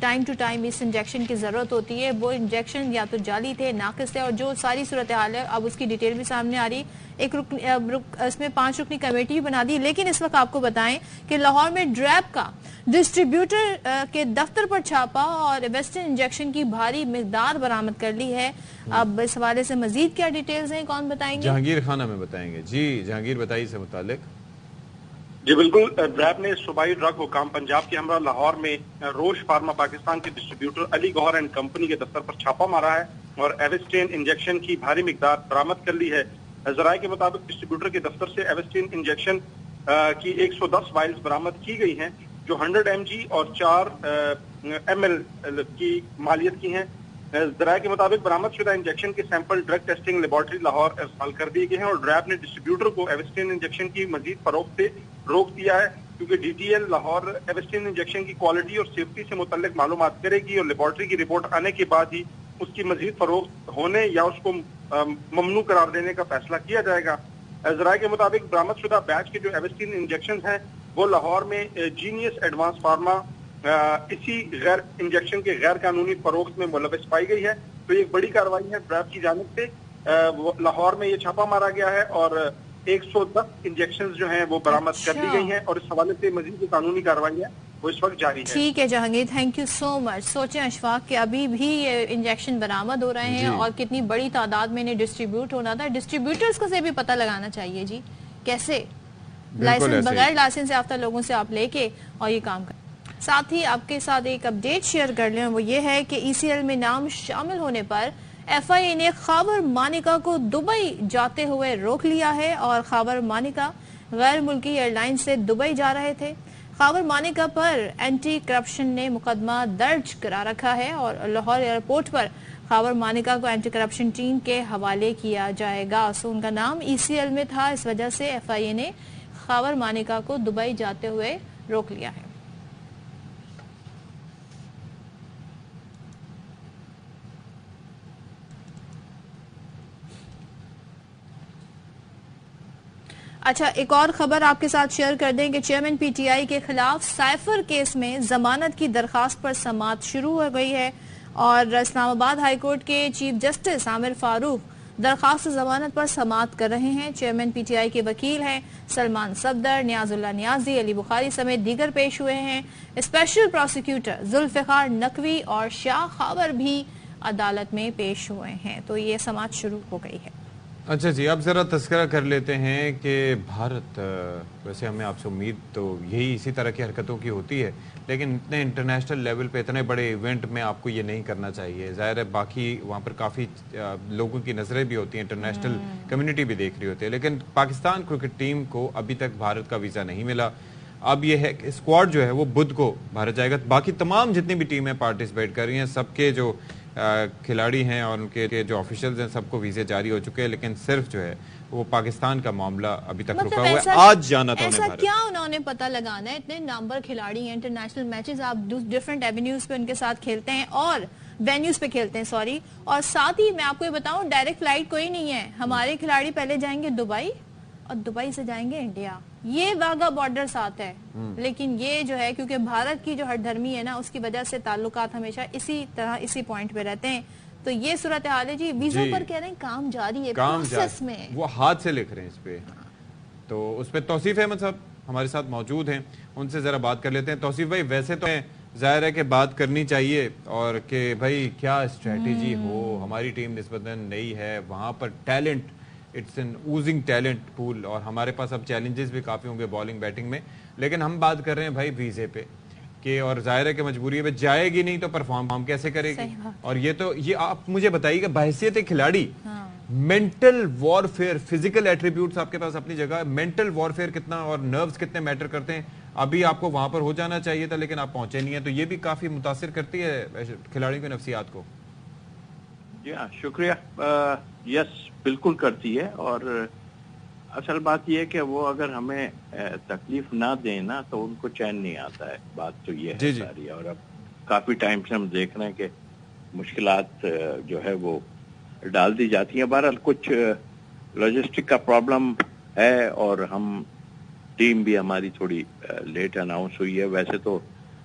ٹائم ٹو ٹائم اس انجیکشن کی ضرورت ہوتی ہے. وہ انجیکشن یا تو جعلی تھے, ناقص تھے, اور جو ساری صورتحال ہے اب اس کی ڈیٹیل بھی سامنے آ رہی. ایک اس میں 5 رکنی کمیٹی بھی بنا دی. لیکن اس وقت آپ کو بتائیں کہ لاہور میں ڈریپ کا ڈسٹریبیوٹر کے دفتر پر چھاپا اور ویسٹرن انجیکشن کی بھاری مقدار برآمد کر لی ہے. اب اس حوالے سے مزید کیا ڈیٹیلز ہیں, کون بتائیں گے؟ جہانگیر خان ہمیں بتائیں گے. جی جہانگیر بتائیے سے متعلق. جی بالکل, ڈریپ نے صوبائی ڈرگ حکام پنجاب کے ہمراہ لاہور میں روش فارما پاکستان کے distributor Ali Gohar and company کے دفتر پر چھاپا مارا ہے اور ایوسٹین انجیکشن کی بھاری مقدار برآمد کر لی ہے. ذرائع کے مطابق ڈسٹریبیوٹر کے دفتر سے ایوسٹین انجیکشن کی 110 وائلز برآمد کی گئی ہیں جو 100 mg اور 4 ml کی مالیت کی ہیں. ذرائع کے مطابق برآمد شدہ انجیکشن کے sample drug testing laboratory Lahore ارسال کر دیے گئے ہیں اور ڈریپ نے ڈسٹریبیوٹر کو ایوسٹین انجیکشن کی مزید فروخت سے روک دیا ہے کیونکہ D T L Lahore Avastin injection کی کوالٹی اور سیفٹی سے متعلق معلومات کرے گی اور لیبارٹری کی رپورٹ آنے کے بعد ہی اس کی مزید فروخت ہونے یا اس کو ممنوع قرار دینے کا فیصلہ کیا جائے گا. ذرائع کے مطابق برآمد شدہ بیچ کے جو ایوسٹین انجیکشن ہیں وہ لاہور میں جینیس ایڈوانس فارما اسی غیر انجیکشن کے غیر قانونی فروخت میں ملوث پائی گئی ہے. تو یہ ایک بڑی کارروائی ہے ڈریپ کی جانب سے. لاہور میں یہ چھاپا مارا گیا ہے اور 110 انجیکشنز جو ہیں وہ برآمد کر لی گئی ہیں اور اس حوالے سے مزید جو قانونی کارروائی ہے وہ اس وقت جاری ہے. ٹھیک ہے جہانگیر, تھینک یو سو مچ. سوچیں اشفاق کہ ابھی بھی یہ انجیکشن برآمد ہو رہے ہیں اور کتنی بڑی تعداد میں انہیں ڈسٹریبیوٹ ہونا تھا. ڈسٹریبیوٹرز کو سے بھی پتہ لگانا چاہیے جی, کیسے لائسنس بغیر لائسنس یافتہ لوگوں سے آپ لے کے اور یہ کام کریں. ساتھ ہی آپ کے ساتھ ایک اپڈیٹ شیئر کر لیں, وہ یہ ہے کہ ای سی ایل میں نام شامل ہونے پر ایف آئی اے نے خاور مانیکا کو دبئی جاتے ہوئے روک لیا ہے اور خاور مانیکا غیر ملکی ایئر لائن سے دبئی جا رہے تھے. خاور مانیکا پر اینٹی کرپشن نے مقدمہ درج کرا رکھا ہے اور لاہور ایئرپورٹ پر خاور مانیکا کو اینٹی کرپشن ٹیم کے حوالے کیا جائے گا. سو ان کا نام ای سی ایل میں تھا, اس وجہ سے ایف آئی اے نے خاور مانیکا کو دبئی جاتے ہوئے روک لیا ہے. اچھا, ایک اور خبر آپ کے ساتھ شیئر کر دیں کہ چیئرمین پی ٹی آئی کے خلاف سائفر کیس میں ضمانت کی درخواست پر سماعت شروع ہو گئی ہے اور اسلام آباد ہائی کورٹ کے چیف جسٹس عامر فاروق درخواست ضمانت پر سماعت کر رہے ہیں. چیئرمین پی ٹی آئی کے وکیل ہیں سلمان صفدر, نیاز اللہ نیازی, علی بخاری سمیت دیگر پیش ہوئے ہیں. اسپیشل پروسیکیوٹر ذوالفقار نقوی اور شاہ خاور بھی عدالت میں پیش ہوئے ہیں. تو یہ سماعت شروع ہو گئی ہے. اچھا جی, اب ذرا تذکرہ کر لیتے ہیں کہ بھارت, ویسے ہمیں آپ سے امید تو یہی اسی طرح کی حرکتوں کی ہوتی ہے, لیکن اتنے انٹرنیشنل لیول پہ اتنے بڑے ایونٹ میں آپ کو یہ نہیں کرنا چاہیے. ظاہر ہے باقی وہاں پر کافی لوگوں کی نظریں بھی ہوتی ہیں, انٹرنیشنل کمیونٹی بھی دیکھ رہی ہوتی ہے, لیکن پاکستان کرکٹ ٹیم کو ابھی تک بھارت کا ویزا نہیں ملا. اب یہ ہے کہ اسکواڈ جو ہے وہ بدھ کو بھارت جائے گا. باقی تمام جتنی بھی ٹیمیں پارٹیسپیٹ کر رہی ہیں, سب کے جو کھلاڑی ہیں اور ان کے جو آفیشلز ہیں سب کو ویزے جاری ہو چکے ہیں, لیکن صرف جو ہے وہ پاکستان کا معاملہ ابھی تک رکا ہوا ہے. آج جانا تھا ایسا کیا انہوں نے پتہ لگانا ہے, اتنے نمبر کھلاڑی ہیں, انٹرنیشنل میچز آپ ڈفرنٹ ایونیوز پہ ان کے ساتھ کھیلتے ہیں اور وینیوز پہ کھیلتے ہیں اور ساتھ ہی میں آپ کو یہ بتاؤں ڈائریکٹ فلائٹ کوئی نہیں ہے. ہمارے کھلاڑی پہلے جائیں گے دبئی اور دبئی سے جائیں گے انڈیا, یہ واگا بارڈر ساتھ ہے. لیکن یہ جو ہے کیونکہ بھارت کی جو ہر دھرمی ہے نا, اس کی وجہ سے تعلقات ہمیشہ اسی طرح اسی پوائنٹ پہ رہتے ہیں. تو یہ صورتحال ہے جی. ویزوں پر کہہ رہے ہیں کام جاری ہے, پروسیس میں وہ ہاتھ سے لکھ رہے ہیں اس پہ. تو اس پہ توصیف احمد صاحب ہمارے ساتھ موجود ہیں, ان سے ذرا بات کر لیتے ہیں. توصیف بھائی, ویسے تو ظاہر ہے کہ بات کرنی چاہیے اور کہ بھائی کیا اسٹریٹجی ہو, ہماری ٹیم نسبتاً نئی ہے, وہاں پر ٹیلنٹ, اٹس این اوزنگ ٹیلنٹ پول, اور ہمارے پاس اب چیلنجز بھی کافی ہوں گے بالنگ بیٹنگ میں. لیکن ہم بات کر رہے ہیں بھائی ویزے پہ کہ, اور ظاہر ہے کہ مجبوری ہے, جائے گی نہیں تو پرفارم کیسے کرے گی. اور یہ تو یہ آپ مجھے بتائیے کہ بحیثیت کھلاڑی مینٹل وارفیئر, فزیکل ایٹریبیوٹس آپ کے پاس اپنی جگہ, مینٹل وارفیئر کتنا اور نروز کتنے میٹر کرتے ہیں. ابھی آپ کو وہاں پر ہو جانا چاہیے تھا لیکن آپ پہنچے نہیں ہیں, تو یہ بھی کافی متاثر کرتی ہے کھلاڑیوں کی نفسیات کو. جی ہاں, شکریہ. یس بالکل کرتی ہے, اور اصل بات یہ ہے کہ وہ اگر ہمیں تکلیف نہ دیں نا تو ان کو چین نہیں آتا ہے. بات تو یہ ہے ساری. اور اب کافی ٹائم سے ہم دیکھ رہے ہیں کہ مشکلات جو ہے وہ ڈال دی جاتی ہیں. بہرحال کچھ لاجسٹک کا پرابلم ہے اور ہم ٹیم بھی ہماری تھوڑی لیٹ اناؤنس ہوئی ہے. ویسے تو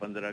15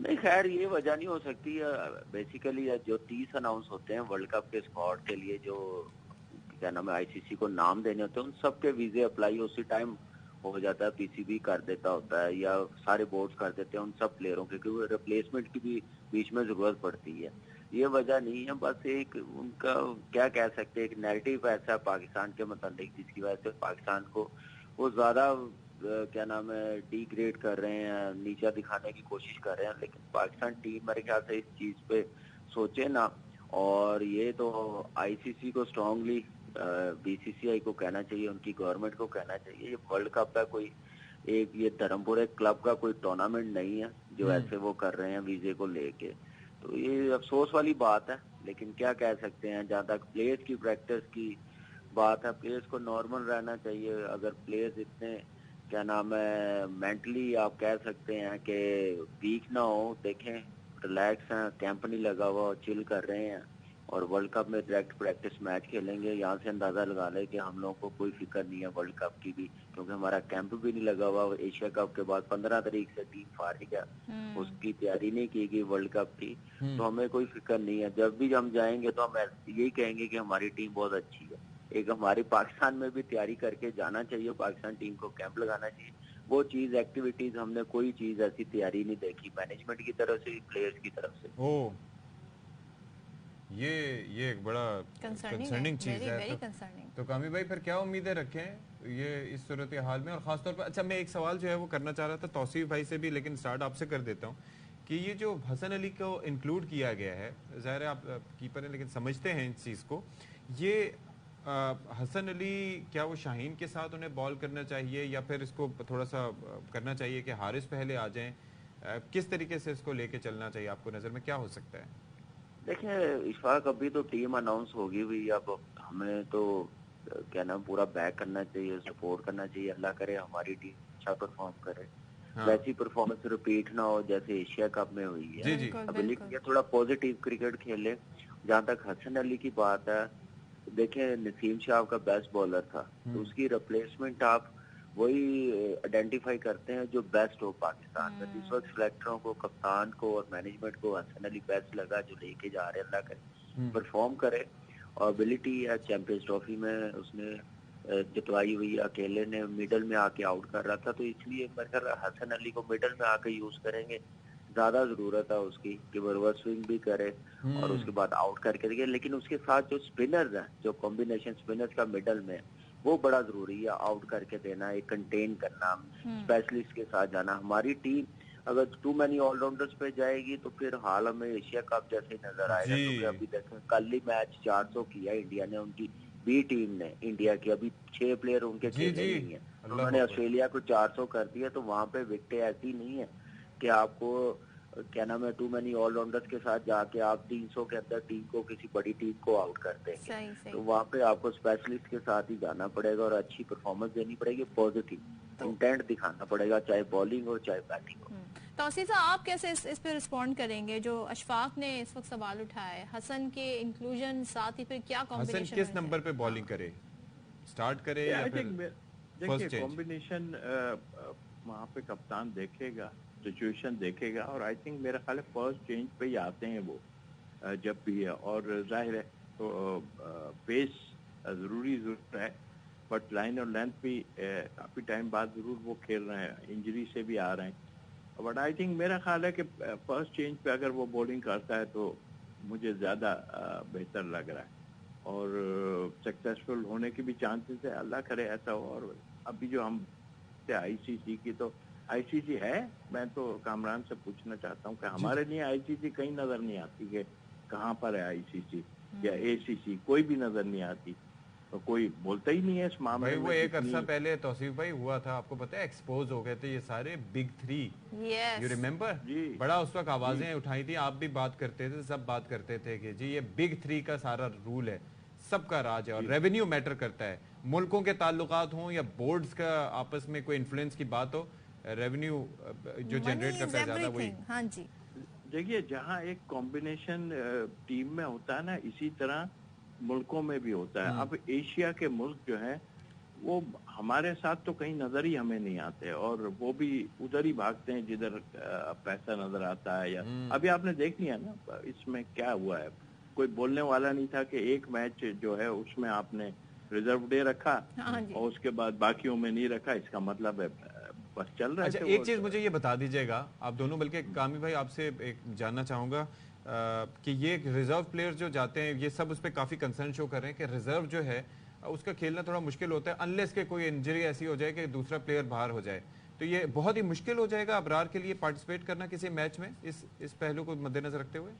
نہیں خیر یہ وجہ نہیں ہو سکتی. بیسیکلی جو 30 اناؤنس ہوتے ہیں ورلڈ کپ کے اسکواڈ کے لیے جو کیا نام ہے آئی سی سی کو نام دینے ہوتے ہیں ان سب کے ویزے اپلائی اسی ٹائم ہو جاتا ہے. پی سی بی کر دیتا ہوتا ہے یا سارے بورڈز کر دیتے ہیں ان سب پلیئروں کے, کیونکہ ریپلیسمنٹ کی بھی بیچ میں ضرورت پڑتی ہے. یہ وجہ نہیں ہے, بس ایک ان کا کیا کہہ سکتے ہیں ایک نیگیٹو ایسا ہے پاکستان کے متعلق جس کی وجہ سے پاکستان کو وہ زیادہ کیا نام ہے ڈی گریڈ کر رہے ہیں, نیچا دکھانے کی کوشش کر رہے ہیں. لیکن پاکستان ٹیم میرے خیال سے اس چیز پہ سوچے نا, اور یہ تو آئی سی سی کو اسٹرانگلی بی سی سی آئی کو کہنا چاہیے, ان کی گورنمنٹ کو کہنا چاہیے یہ ورلڈ کپ ہے کوئی ایک یہ دھرمپور ایک کلب کا کوئی ٹورنامنٹ نہیں ہے جو ایسے وہ کر رہے ہیں ویزے کو لے کے. تو یہ افسوس والی بات ہے, لیکن کیا کہہ سکتے ہیں جہاں تک پلیئرز کی پریکٹس کی بات ہے پلیئرز کو نارمل رہنا چاہیے. اگر پلیئرز اتنے کیا نام ہے مینٹلی آپ کہہ سکتے ہیں کہ ویک نہ ہو, دیکھیں ریلیکس ہیں, کیمپ نہیں لگا ہوا, چل کر رہے ہیں اور ورلڈ کپ میں ڈائریکٹ پریکٹس میچ کھیلیں گے. یہاں سے اندازہ لگا لیں کہ ہم لوگوں کو کوئی فکر نہیں ہے ورلڈ کپ کی بھی, کیونکہ ہمارا کیمپ بھی نہیں لگا ہوا. ایشیا کپ کے بعد 15 تاریخ سے ٹیم فارغ ہے, اس کی تیاری نہیں کی گئی ورلڈ کپ کی, تو ہمیں کوئی فکر نہیں ہے. جب بھی ہم جائیں گے تو ہم یہی کہیں گے کہ ہماری ٹیم بہت اچھی ہے. ایک ہماری پاکستان میں بھی تیاری کر کے جانا چاہیے, پاکستان ٹیم کو کیمپ لگانا چاہیے. وہ چیز ایکٹیویٹیز ہم نے کوئی چیز ایسی تیاری نہیں دیکھی مینجمنٹ کی طرف سے پلیئرز کی طرف سے. یہ ایک بڑا کنسرننگ چیز ہے. تو کامی بھائی پھر کیا امیدیں رکھیں یہ اس صورتحال میں, اور خاص طور پر اچھا میں ایک سوال جو ہے وہ کرنا چاہ رہا تھا توصیف بھائی سے بھی, لیکن سٹارٹ آپ سے کر دیتا ہوں کہ یہ جو حسن علی کو انکلوڈ کیا گیا ہے, ظاہر ہے آپ کیپر ہیں لیکن سمجھتے ہیں اس چیز کو, یہ حسن علی کیا وہ شاہین کے ساتھ انہیں بال کرنا چاہیے یا پھر اس کو تھوڑا سا کرنا چاہیے کہ حارث پہلے آ جائیں, کس طریقے سے اس کو لے کے چلنا چاہیے آپ کو نظر میں کیا ہو سکتا ہے؟ دیکھیں اشفاق ابھی تو ٹیم اناؤنس ہوگی ہوئی, اب ہمیں تو کیا نام پورا بیک کرنا چاہیے, سپورٹ کرنا چاہیے. اللہ کرے ہماری ٹیم اچھا پرفارم کرے, ویسی پرفارمنس ریپیٹ نہ ہو جیسے ایشیا کپ میں ہوئی ہے. ابھی لیکن یہ تھوڑا پوزیٹیو کرکٹ کھیلے. جہاں تک حسن علی کی بات ہے, دیکھیں نسیم شاہ کا بیسٹ بالر تھا, تو اس کی ریپلیسمنٹ آپ وہی آئیڈینٹیفائی کرتے ہیں جو بیسٹ ہو پاکستان میں. اس وقت سلیکٹروں کو, کپتان کو اور مینجمنٹ کو حسن علی بیسٹ لگا جو لے کے جا رہے, اللہ کرے پرفارم کرے. اور ابیلٹی ہے, چیمپئنز ٹرافی میں اس نے جتوائی ہوئی, اکیلے نے میڈل میں آ کے آؤٹ کر رہا تھا, تو اس لیے میں کہہ رہا حسن علی کو میڈل میں آ کے یوز کریں گے. زیادہ ضرورت ہے اس کی کہ وہ ریورس سوئنگ بھی کرے اور اس کے بعد آؤٹ کر کے دیکھے. لیکن اس کے ساتھ جو سپنرز ہیں, جو کمبینیشن سپنرز کا میڈل میں وہ بڑا ضروری ہے, آؤٹ کر کے دینا, ایک کنٹین کرنا, اسپیشلسٹ کے ساتھ جانا. ہماری ٹیم اگر ٹو مینی آل راؤنڈرز پہ جائے گی تو پھر حال ہمیں ایشیا کپ جیسے نظر آئے گا. کیونکہ ابھی دیکھیں کل ہی میچ 400 کیا انڈیا نے, ان کی بی ٹیم نے, انڈیا کی ابھی 6 پلیئر ان کے کھیلے نہیں ہیں, انہوں نے آسٹریلیا کو 400 کر دیا. تو وہاں پہ وکٹیں ایسی نہیں ہے کہ آپ کو کیا نام ہے ٹو مینی آل راؤنڈرز کے ساتھ جا کے آپ 300 کے اندر ٹیم کو کسی بڑی ٹیم کو آؤٹ کر دیں گے. تو وہاں پہ آپ کو اسپیشلسٹ کے ساتھ ہی جانا پڑے گا اور اچھی پرفارمنس دینی پڑے گی, پازیٹیو انٹینٹ دکھانا پڑے گا, چاہے بالنگ ہو چاہے بیٹنگ ہو. توصیف صاحب آپ کیسے اس پہ رسپونڈ کریں گے جو اشفاق نے اس وقت سوال اٹھایا ہے, حسن کے انکلوژن ساتھ ہی پھر کیا کمبینیشن, حسن کس نمبر پہ بالنگ کرے, سٹارٹ کرے یا پھر دیکھیں کمبینیشن وہاں پہ کپتان دیکھے گا, سچویشن دیکھے گا, اور آئی تھنک میرا خیال ہے فرسٹ چینج پہ ہی آتے ہیں وہ جب بھی ہے. اور ظاہر ہے تو پیس ضروری ہے, بٹ لائن اور لینتھ بھی کافی ٹائم بعد ضرور وہ کھیل رہے ہیں, انجری سے بھی آ رہے ہیں. بٹ آئی تھنک میرا خیال ہے کہ فرسٹ چینج پہ اگر وہ بولنگ کرتا ہے تو مجھے زیادہ بہتر لگ رہا ہے, اور سکسیسفل ہونے کی بھی چانسز ہے, اللہ کرے ایسا ہو. اور ابھی جو ہم آئی سی سی کی, تو آئی سی سی ہے, میں تو کامران سے پوچھنا چاہتا ہوں کہ ہمارے لیے آئی سی سی کہیں نظر نہیں آتی کہ کہاں پر ہے آئی سی سی یا اے سی سی, کوئی بھی نظر نہیں آتی, تو کوئی بولتا ہی نہیں ہے اس معاملے میں. وہ ایک عرصہ پہلے توصیف بھائی ہوا تھا, آپ کو پتا ہے ایکسپوز ہو گئے تھے یہ سارے بگ 3, یو ریممبر, بڑا اس وقت آوازیں اٹھائی تھی, آپ بھی بات کرتے تھے, سب بات کرتے تھے کہ جی یہ بگ 3 کا سارا رول ہے, سب کا راج ہے, اور ریونیو میٹر کرتا ہے, ملکوں کے تعلقات ہوں یا بورڈز کا آپس میں کوئی انفلوئنس کی بات ہو, ریونیو جو جنریٹ کرتا ہے زیادہ وہی. ہاں جی دیکھیے جہاں ایک کمبینیشن ٹیم میں ہوتا ہے نا, اسی طرح ملکوں میں بھی ہوتا ہے. اب ایشیا کے ملک جو ہیں وہ ہمارے ساتھ تو کہیں نظر ہی ہمیں نہیں آتے اور وہ بھی ادھر ہی بھاگتے ہیں جدھر پیسہ نظر آتا ہے. یا ابھی آپ نے دیکھ لیا نا اس میں کیا ہوا ہے, کوئی بولنے والا نہیں تھا کہ ایک میچ جو ہے اس میں آپ نے ریزرو ڈے رکھا اور اس کے بعد باقیوں میں نہیں رکھا, اس کا مطلب ہے بس چل رہا ہے. اچھا ایک چیز مجھے یہ بتا دیجئے گا آپ دونوں, بلکہ کامی بھائی آپ سے ایک جاننا چاہوں گا کہ یہ ریزرو پلیئر جو جاتے ہیں یہ سب اس پہ کافی کنسرن شو کر رہے ہیں کہ ریزرو جو ہے اس کا کھیلنا تھوڑا مشکل ہوتا ہے انلیس کہ کوئی انجری ایسی ہو جائے کہ دوسرا پلیئر باہر ہو جائے, تو یہ بہت ہی مشکل ہو جائے گا ابرار کے لیے پارٹیسپیٹ کرنا کسی میچ میں اس پہلو کو مد نظر رکھتے ہوئے.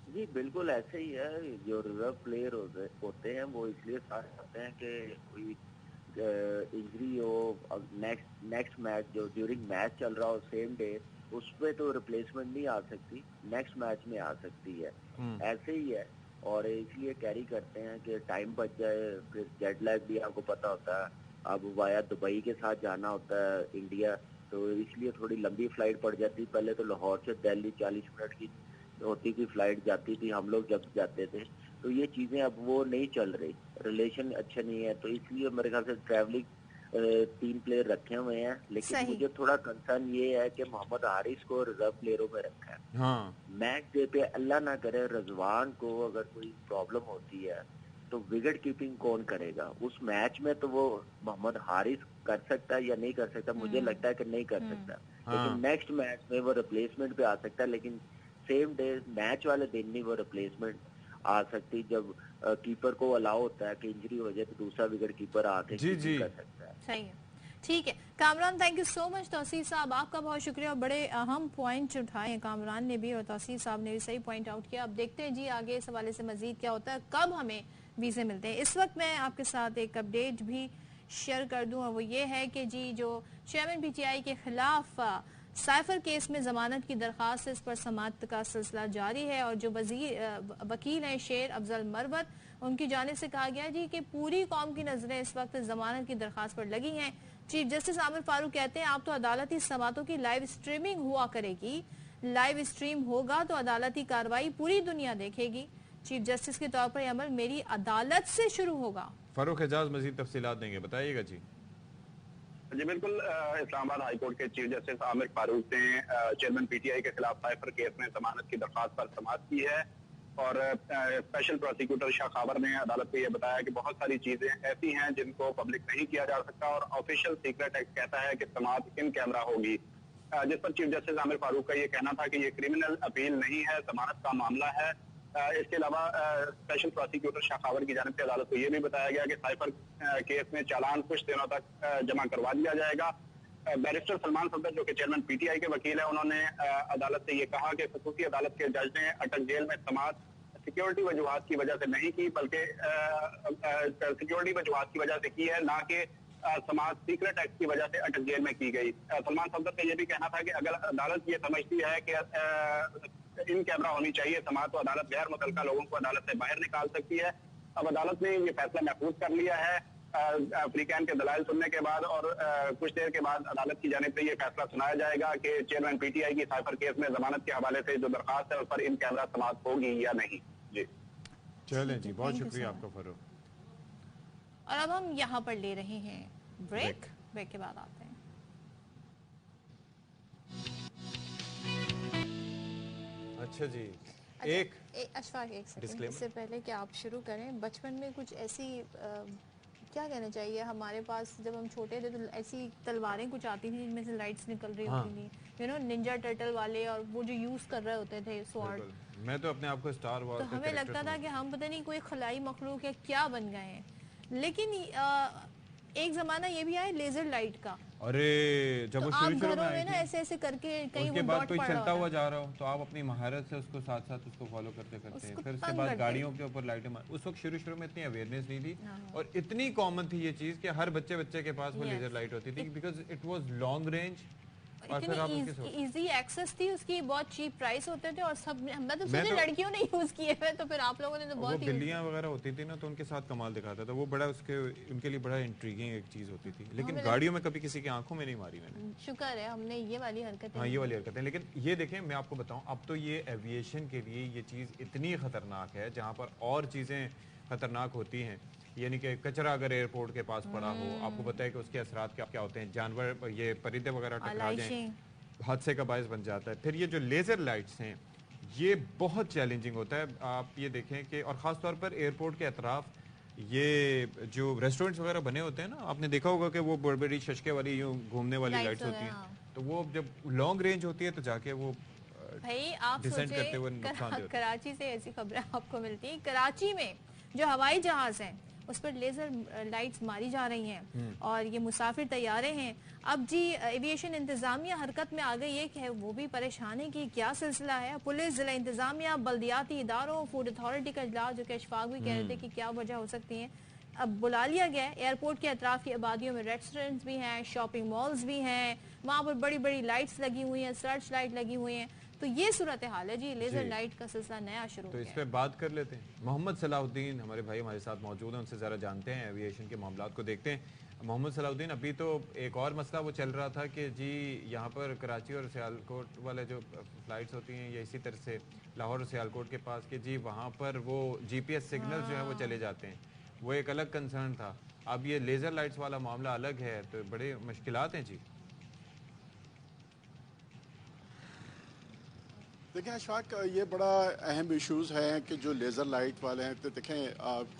جی بالکل ایسے ہی ہے, جو ریزرو پلیئر ہوتے ہیں وہ اس لیے ساتھ آتے ہیں کہ کوئی انجری ہو, نیکسٹ میچ جو ڈیورنگ میچ چل رہا ہو سیم ڈے, اس پہ تو ریپلیسمنٹ نہیں آ سکتی, نیکسٹ میچ میں آ سکتی ہے. ایسے ہی ہے اور اس لیے کیری کرتے ہیں کہ ٹائم بچ جائے. پھر جیٹ لیگ بھی آپ کو پتا ہوتا ہے, اب وایا دبئی کے ساتھ جانا ہوتا ہے انڈیا, تو اس لیے تھوڑی لمبی فلائٹ پڑ جاتی. پہلے تو لاہور سے دہلی 40 منٹ کی ہوتی تھی فلائٹ جاتی تھی, ہم لوگ جب جاتے تھے. تو یہ چیزیں اب وہ نہیں چل رہی, ریلیشن اچھا نہیں ہے, تو اس لیے میرے خیال سے ٹریولنگ 3 پلیئر رکھے ہوئے ہیں. لیکن مجھے تھوڑا کنسرن یہ ہے کہ محمد حارث کو ریزرو پلیئروں میں رکھا ہے. میچ ڈے پہ اللہ نہ کرے رضوان کو اگر کوئی پرابلم ہوتی ہے تو وکٹ کیپنگ کون کرے گا اس میچ میں؟ تو وہ محمد حارث کر سکتا ہے یا نہیں کر سکتا؟ مجھے لگتا ہے کہ نہیں کر سکتا, لیکن نیکسٹ میچ میں وہ ریپلیسمنٹ پہ آ سکتا ہے. لیکن سیم ڈے میچ والے دن نہیں وہ ریپلیسمنٹ آ سکتی, جب کیپر کو الاؤ ہوتا ہے کہ انجری ہو جائے تو دوسرا وکٹ کیپر آ کے کر سکتا ہے. صحیح ہے, ٹھیک ہے کامران, تھینک یو سو مچ. توسیع صاحب آپ کا بہت شکریہ, اور بڑے اہم پوائنٹ اٹھائے ہیں کامران نے بھی اور توسیع صاحب نے بھی صحیح پوائنٹ آؤٹ کیا. اب دیکھتے ہیں جی آگے اس حوالے سے مزید کیا ہوتا ہے, کب ہمیں ویزے ملتے ہیں. اس وقت میں آپ کے ساتھ ایک اپڈیٹ بھی شیئر کر دوں, اور وہ یہ ہے کہ جی جو چیئرمین پی ٹی آئی کے خلاف سائفر کیس میں ضمانت کی درخواست, اس پر سماعت کا سلسلہ جاری ہے, اور جو وکیل ہیں شیر افضل مروت, ان کی جانب سے کہا گیا جی کہ پوری قوم کی نظریں اس وقت ضمانت کی درخواست پر لگی ہیں. چیف جسٹس عامر فاروق کہتے ہیں آپ تو عدالتی سماعتوں کی لائیو اسٹریمنگ ہوا کرے گی, لائیو اسٹریم ہوگا تو عدالتی کارروائی پوری دنیا دیکھے گی. چیف جسٹس کے طور پر یہ عمل میری عدالت سے شروع ہوگا. فاروق اعجاز مزید تفصیلات دیں گے, بتائیے گا جی. جی بالکل, اسلام آباد ہائی کورٹ کے چیف جسٹس عامر فاروق نے چیئرمین پی ٹی آئی کے خلاف سائفر کیس میں ضمانت کی درخواست پر سماعت کی ہے, اور اسپیشل پروسیکیوٹر شاہ خاور نے عدالت کو یہ بتایا کہ بہت ساری چیزیں ایسی ہیں جن کو پبلک نہیں کیا جا سکتا, اور آفیشیل سیکرٹ ایکٹ کہتا ہے کہ سماعت ان کیمرہ ہوگی. جس پر چیف جسٹس عامر فاروق کا یہ کہنا تھا کہ یہ کرمنل اپیل نہیں ہے, ضمانت کا معاملہ ہے. اس کے علاوہ اسپیشل پروسیکیوٹر شاہ خاور کی جانب سے عدالت کو یہ بھی بتایا گیا کہ سائفر کیس میں چالان کچھ دنوں تک جمع کروا دیا جائے گا. بیرسٹر سلمان صفدر جو کہ چیئرمین پی ٹی آئی کے وکیل ہیں, انہوں نے عدالت سے یہ کہا کہ خصوصی عدالت کے جج نے اٹک جیل میں سماعت سیکیورٹی وجوہات کی وجہ سے نہیں کی, بلکہ سیکیورٹی وجوہات کی وجہ سے کی ہے, نہ کہ سماعت سیکرٹ ایکٹ کی وجہ سے اٹک جیل میں کی گئی. سلمان صفدر کا یہ بھی کہنا تھا کہ اگر عدالت یہ سمجھتی ہے کہ ان کیمرہ ہونی چاہیے سماعت, تو عدالت غیر متعلقہ لوگوں کو عدالت سے باہر نکال سکتی ہے. اب عدالت نے یہ فیصلہ محفوظ کر لیا ہے فریقین کے دلائل سننے کے بعد, اور کچھ دیر کے بعد عدالت کی جانب سے یہ فیصلہ سنایا جائے گا کہ چیئرمین پی ٹی آئی کی سائفر کیس میں ضمانت کے حوالے سے جو درخواست ہے اس پر ان کیمرہ سماعت ہوگی یا نہیں. جی چلیں جی, بہت شکریہ آپ کا فاروق. اور اب ہم یہاں پر لے رہے ہیں بریک کے بعد آتے ہیں. اچھا جی, اشفاق ایک سیکنڈ, اس سے پہلے کہ آپ شروع کریں, بچپن میں کچھ ایسی کیا کہنا چاہیے, ہمارے پاس جب ہم چھوٹے تھے تو ایسی تلواریں کچھ آتی تھیں جن میں سے لائٹس نکل رہی ہوتی تھیں, ننجا ٹرٹل والے, اور وہ جو یوز کر رہے ہوتے تھے سوارڈ. میں تو اپنے آپ کو اسٹار وار تو ہمیں لگتا تھا کہ ہم پتہ نہیں کوئی خلائی مخلوق ہے کیا بن گئے ہیں. لیکن ایک زمانہ یہ بھی آیا لیزر لائٹ کا, ارے جب وہ شروع میں آئی نا ایسے ایسے کر کے کہیں اس کے بعد کوئی چلتا ہوا جا رہا ہو تو آپ اپنی مہارت سے اس کو ساتھ ساتھ اس کو فالو کرتے ہیں. پھر اس کے بعد گاڑیوں کے اوپر لائٹیں, اس وقت شروع میں اتنی اویئرنیس نہیں تھی, اور اتنی کامن تھی یہ چیز کہ ہر بچے کے پاس وہ لیزر لائٹ ہوتی تھی, because it was long range, اتنی ایزی ایکسس تھی اس کی, بہت چیپ پرائس ہوتے تھے, اور سب میں تو سوچے لڑکیوں نے یوز کیے ہوئے, تو پھر آپ لوگوں نے تو بہت بلیاں وغیرہ ہوتی تھی نا, تو ان کے ساتھ کمال دکھاتا تھا وہ, بڑا ان کے لیے بڑا انٹریگنگ ایک چیز ہوتی تھی. لیکن گاڑیوں میں کبھی کسی کی آنکھوں میں نہیں ماری میں نے, شکر ہے ہم نے یہ والی حرکتیں. ہاں یہ والی حرکتیں. لیکن یہ دیکھیں میں آپ کو بتاؤں, اب تو یہ ایویشن کے لیے یہ چیز اتنی خطرناک ہے, جہاں پر اور چیزیں خطرناک ہوتی ہیں یعنی کہ کچرا اگر ایئرپورٹ کے پاس پڑا ہو, آپ کو پتا ہے کہ اس کے اثرات کیا ہوتے ہیں, جانور یہ پرندے وغیرہ ٹکرا جائیں, حادثے کا باعث بن جاتا ہے. پھر یہ جو لیزر لائٹس ہیں یہ بہت چیلنجنگ ہوتا ہے. آپ یہ دیکھیں کہ اور خاص طور پر ایئرپورٹ کے اطراف یہ جو ریسٹورنٹس وغیرہ بنے ہوتے ہیں نا, آپ نے دیکھا ہوگا کہ وہ بڑی بڑی ششکے والی یوں گھومنے والی لائٹس ہوتی ہیں, تو وہ جب لانگ رینج ہوتی ہے تو جا کے وہ بھائی آپ سوچیں کراچی سے ایسی خبریں آپ کو ملتی ہیں, کراچی میں جو ہوائی جہاز ہیں اس پر لیزر لائٹس ماری جا رہی ہیں اور یہ مسافر طیارے ہیں. اب جی ایویشن انتظامیہ حرکت میں آ گئی ہے کہ وہ بھی پریشان ہے کہ کیا سلسلہ ہے. پولیس, ضلع انتظامیہ, بلدیاتی اداروں, فوڈ اتھارٹی کا اجلاس, جو کہ اشفاق بھی کہہ رہے تھے کہ کیا وجہ ہو سکتی ہیں, اب بلا لیا گیا ہے. ایئرپورٹ کے اطراف کی آبادیوں میں ریسٹورنٹس بھی ہیں, شاپنگ مالز بھی ہیں, وہاں پر بڑی بڑی لائٹس لگی ہوئی ہیں, سرچ لائٹ لگی ہوئی ہیں. تو یہ صورتحال ہے جی, لیزر لائٹ کا سلسلہ نیا شروع تو اس پہ بات کر لیتے ہیں. محمد صلاح الدین ہمارے بھائی ہمارے ساتھ موجود ہیں, ان سے ذرا جانتے ہیں, ایویشن کے معاملات کو دیکھتے ہیں. محمد صلاح الدین, ابھی تو ایک اور مسئلہ وہ چل رہا تھا کہ جی یہاں پر کراچی اور سیالکوٹ والے جو فلائٹس ہوتی ہیں یا اسی طرح سے لاہور اور سیالکوٹ کے پاس کہ جی وہاں پر وہ جی پی ایس سگنل جو ہیں وہ چلے جاتے ہیں, وہ ایک الگ کنسرن تھا. اب یہ لیزر لائٹس والا معاملہ الگ ہے, تو بڑے مشکلات ہیں جی. دیکھیں اشفاق, یہ بڑا اہم ایشوز ہیں کہ جو لیزر لائٹ والے ہیں. تو دیکھیں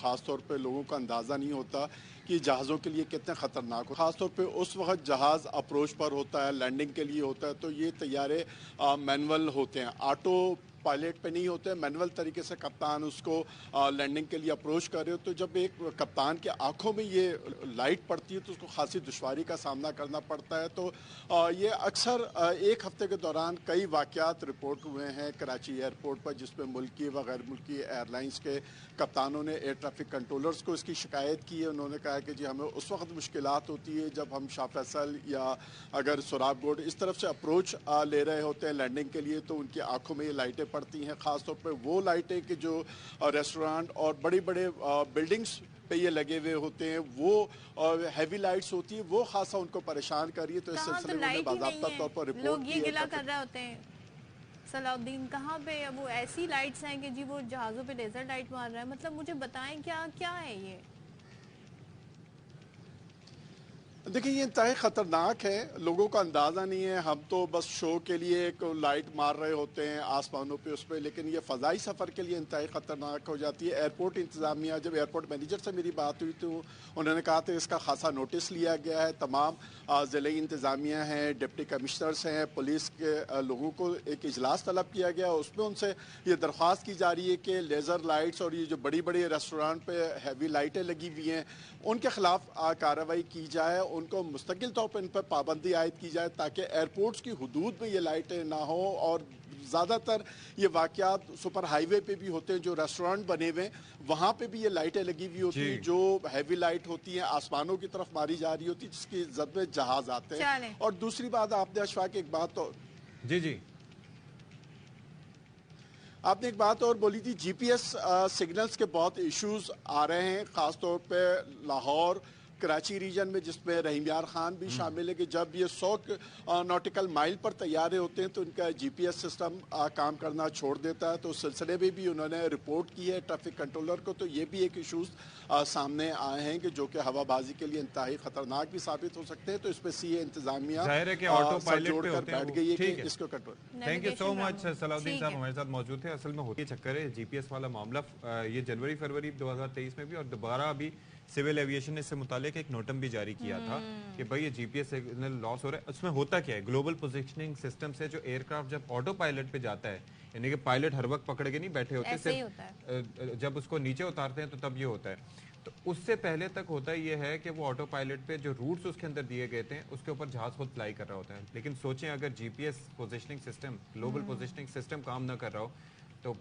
خاص طور پہ لوگوں کا اندازہ نہیں ہوتا کہ جہازوں کے لیے کتنے خطرناک ہو. خاص طور پہ اس وقت جہاز اپروچ پر ہوتا ہے, لینڈنگ کے لیے ہوتا ہے, تو یہ طیارے مینول ہوتے ہیں, آٹو پائلٹ پہ نہیں ہوتے ہیں, مینول طریقے سے کپتان اس کو لینڈنگ کے لیے اپروچ کر رہے ہو. تو جب ایک کپتان کے آنکھوں میں یہ لائٹ پڑتی ہے تو اس کو خاصی دشواری کا سامنا کرنا پڑتا ہے. تو یہ اکثر ایک ہفتے کے دوران کئی واقعات رپورٹ ہوئے ہیں کراچی ایئرپورٹ پر, جس میں ملکی و غیر ملکی ایئر لائنس کے کپتانوں نے ایئر ٹریفک کنٹرولرز کو اس کی شکایت کی ہے. انہوں نے کہا کہ جی ہمیں اس وقت مشکلات ہوتی ہے جب ہم شاہ فیصل یا اگر سوراب گوڈ اس طرف سے اپروچ لے رہے ہوتے ہیں لینڈنگ کے لیے, تو ان کی آنکھوں میں یہ لائٹیں پڑتی ہیں. خاص طور پہ وہ لائٹیں کہ جو ریسٹورانٹ اور بڑے بڑے بلڈنگز پہ یہ لگے ہوئے ہوتے ہیں, وہ ہیوی لائٹس ہوتی ہیں, وہ خاصا ان کو پریشان کر رہی ہے. تو اس سلسلے میں باضابطہ طور پر رپورٹ لوگ یہ گلا کر رہے ہوتے ہیں. صلاح الدین, کہاں پہ وہ ایسی لائٹس ہیں کہ جی وہ جہازوں پہ لیزر لائٹ مار رہا ہے, مطلب مجھے بتائیں کیا ہے یہ. دیکھیں یہ انتہائی خطرناک ہے, لوگوں کا اندازہ نہیں ہے. ہم تو بس شو کے لیے ایک لائٹ مار رہے ہوتے ہیں آسمانوں پہ اس پہ, لیکن یہ فضائی سفر کے لیے انتہائی خطرناک ہو جاتی ہے. ایئرپورٹ انتظامیہ, جب ایئرپورٹ مینیجر سے میری بات ہوئی تو انہوں نے کہا تھا اس کا خاصا نوٹس لیا گیا ہے. تمام ضلعی انتظامیہ ہیں, ڈپٹی کمشنرز ہیں, پولیس کے لوگوں کو ایک اجلاس طلب کیا گیا. اس میں ان سے یہ درخواست کی جا رہی ہے کہ لیزر لائٹس اور یہ جو بڑی بڑی ریسٹورانٹ پہ ہیوی لائٹیں لگی ہوئی ہیں ان کے خلاف کارروائی کی جائے, ان کو مستقل طور پر ان پر پابندی عائد کی جائے تاکہ ایئرپورٹس کی حدود میں یہ لائٹیں نہ ہوں. اور زیادہ تر یہ واقعات سپر ہائی وے پہ بھی ہوتے ہیں, جو ریسٹورانٹ بنے ہوئے وہاں پہ بھی یہ لائٹیں لگی ہوئی ہوتی ہیں, جو ہیوی لائٹ ہوتی ہیں آسمانوں کی طرف ماری جا رہی ہوتی, جس کی زد میں جہاز آتے ہیں. اور دوسری بات آپ نے اشفاق ایک بات تو آپ نے ایک بات اور بولی تھی, جی پی ایس سگنلز کے بہت ایشوز آ رہے ہیں خاص طور پہ لاہور کراچی ریجن میں, جس میں رحیم یار خان بھی شامل ہے کہ جب یہ 100 ناٹیکل مائل پر طیارے ہوتے ہیں تو ان کا جی پی ایس سسٹم کام کرنا چھوڑ دیتا ہے. تو اس سلسلے میں بھی انہوں نے رپورٹ کی ہے ٹریفک کنٹرولر کو. تو یہ بھی ایک ایشوز سامنے آئے ہیں کہ جو کہ ہوا بازی کے لیے انتہائی خطرناک بھی ثابت ہو سکتے ہیں. تو اس پہ سی اے انتظامیہ جوڑ کر بیٹھ گئی ہے کہ اس کو کنٹرول. تھینک یو سو مچ صلاح الدین صاحب ہمارے ساتھ موجود تھے. اصل میں ہوتی چکر ہے جی پی ایس والا معاملہ, یہ جنوری فروری 2023 میں بھی اور دوبارہ ابھی سول ایویشن نے اس سے متعلق ایک نوٹم بھی جاری کیا تھا کہ بھائی یہ جی پی ایس سگنل لاس ہو رہا ہے. اس میں ہوتا کیا ہے, گلوبل پوزیشننگ سسٹم سے جو ایئر کرافٹ جب آٹو پائلٹ پہ جاتا ہے, یعنی کہ پائلٹ ہر وقت پکڑ کے نہیں بیٹھے ہوتے, صرف جب اس کو نیچے اتارتے ہیں تو تب یہ ہوتا ہے. تو اس سے پہلے تک ہوتا یہ ہے کہ وہ آٹو پائلٹ پہ جو روٹس اس کے اندر دیے گئے تھے اس کے اوپر جہاز خود فلائی کر رہا ہوتا ہے. لیکن سوچیں اگر G P S positioning system, global positioning system کام نہ کر رہا ہو تو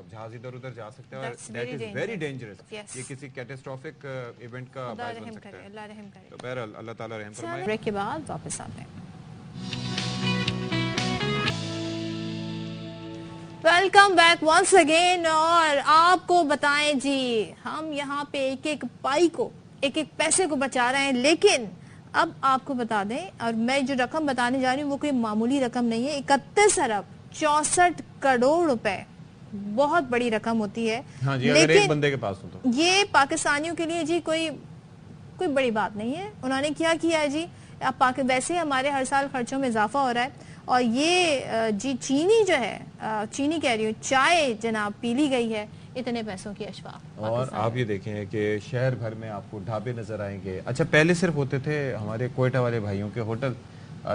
جہاز ادھر ادھر جا سکتا ہے, اور دیٹ از ویری ڈینجرس. یہ کسی کیٹاسٹرافک ایونٹ کا باعث بن سکتا ہے. اللہ رحم کرے. تو بہرحال اللہ تعالیٰ رحم فرمائے. بریک کے بعد واپس آتے ہیں. Welcome back once again. اور آپ کو بتائیں جی, ہم یہاں پہ ایک ایک پائی کو, ایک ایک پیسے کو بچا رہے ہیں, لیکن اب آپ کو بتا دیں, اور میں جو رقم بتانے جا رہی ہوں وہ کوئی معمولی رقم نہیں ہے, 31 ارب 64 کروڑ روپے بہت بڑی رقم ہوتی ہے. ہاں جی, اگر ایک بندے کے پاس ہو تو یہ پاکستانیوں کے لیے جی کوئی بڑی بات نہیں ہے. انہوں نے کیا کیا ہے جی, ویسے ہمارے ہر سال خرچوں میں اضافہ ہو رہا ہے, اور یہ جی چینی جو ہے, چینی کہہ رہی ہوں, چائے جناب پی لی گئی ہے اتنے پیسوں کی اشفاق. اور آپ یہ دیکھیں کہ شہر بھر میں آپ کو ڈھابے نظر آئیں گے. اچھا پہلے صرف ہوتے تھے ہمارے کوئٹہ والے بھائیوں کے ہوٹل,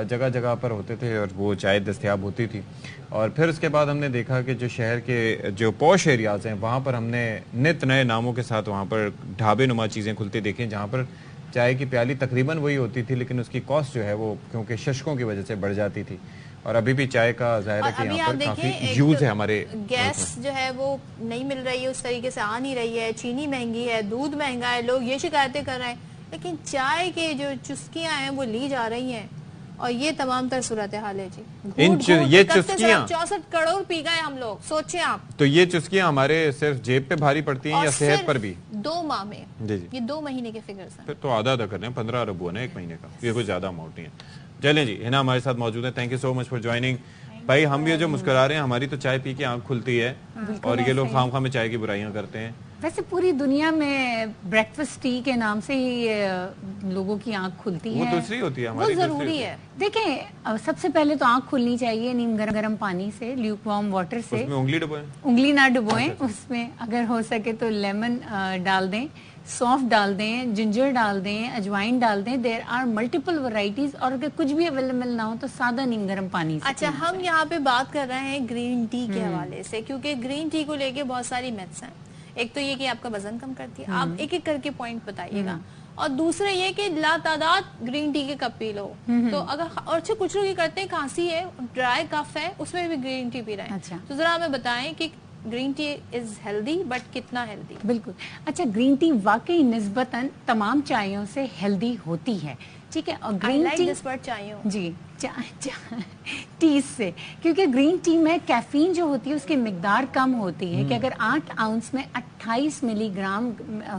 جگہ جگہ پر ہوتے تھے اور وہ چائے دستیاب ہوتی تھی, اور پھر اس کے بعد ہم نے دیکھا کہ جو شہر کے جو پوش ایریاز ہیں وہاں پر ہم نے نت نئے ناموں کے ساتھ وہاں پر ڈھابے نما چیزیں کھلتی دیکھیں, جہاں پر چائے کی پیالی تقریباً وہی ہوتی تھی, لیکن اس کی کاسٹ جو ہے وہ کیونکہ ششکوں کی وجہ سے بڑھ جاتی تھی. اور ابھی بھی چائے کا ظاہر ہے کہ یہاں پر کافی یوز ہے. ہمارے گیس جو ہے وہ نہیں مل رہی ہے, اس طریقے سے آ نہیں رہی ہے, چینی مہنگی ہے, دودھ مہنگا ہے, لوگ یہ شکایتیں کر رہے ہیں, لیکن چائے کے جو چسکیاں ہیں وہ لی جا رہی ہیں, اور یہ تمام تر صورتحال ہے جی. یہ چسکیاں 64 کروڑ پی گئے ہم لوگ, سوچیں آپ. تو یہ چسکیاں ہمارے صرف جیب پہ بھاری پڑتی ہیں یا صحت پر بھی؟ 2 ماہ میں, جی جی, یہ 2 مہینے کے فگرز ہیں. پھر تو آدھا کر رہے ہیں, 15 ارب ہوا نا ایک مہینے کا, یہ کوئی زیادہ اماؤنٹ نہیں ہے. چلیں جی, ہنا ہمارے ساتھ موجود ہیں. Thank you so much for joining. بھائی ہم یہ جو مسکرا رہے ہیں, ہماری تو چائے پی کے آنکھ کھلتی ہے, اور یہ لوگ خام خام میں چائے کی برائیاں کرتے ہیں. ویسے پوری دنیا میں بریکفاسٹ ٹی کے نام سے ہی لوگوں کی آنکھ کھلتی ہے, وہ دوسری ہوتی ہے, وہ ضروری ہے. دیکھیں سب سے پہلے تو آنکھ کھلنی چاہیے نیم گرم پانی سے, لیوک وارم واٹر سے. اس میں انگلی ڈبوئیں, انگلی نہ ڈبوئیں, اس میں اگر ہو سکے تو لیمن ڈال دیں, سونف ڈال دیں, جنجر ڈال دیں, اجوائن ڈال دیں. دیر آر ملٹیپل ورائٹیز, اور اگر کچھ بھی اویلیبل نہ ہو تو سادہ نیم گرم پانی سے. اچھا, ہم یہاں پہ بات کر رہے ہیں گرین ٹی کے حوالے سے, کیونکہ گرین ٹی کو لے کے بہت ساری میتھس ہیں. ایک تو یہ کہ آپ کا وزن کم کرتی ہے, آپ ایک ایک کر کے پوائنٹ بتائیے گا, اور دوسرے یہ کہ لا تعداد گرین ٹی کے کپ پی لو. تو اگر اور اچھا کچھ لوگ یہ کرتے ہیں, کھانسی ہے, ڈرائی کف ہے, اس میں بھی گرین ٹی پی رہے ہیں. تو ذرا ہمیں بتائیں کہ green tea is healthy, but کتنا ہیلدی؟ بالکل. اچھا, گرین ٹی واقعی نسبتاً تمام چائےوں سے ہیلدی ہوتی ہے, ٹھیک ہے. اور گرین ٹی جی ٹی سے, کیونکہ گرین ٹی میں کیفین جو ہوتی ہے اس کی مقدار کم ہوتی ہے, کہ اگر 8 آؤنس میں 28 ملی گرام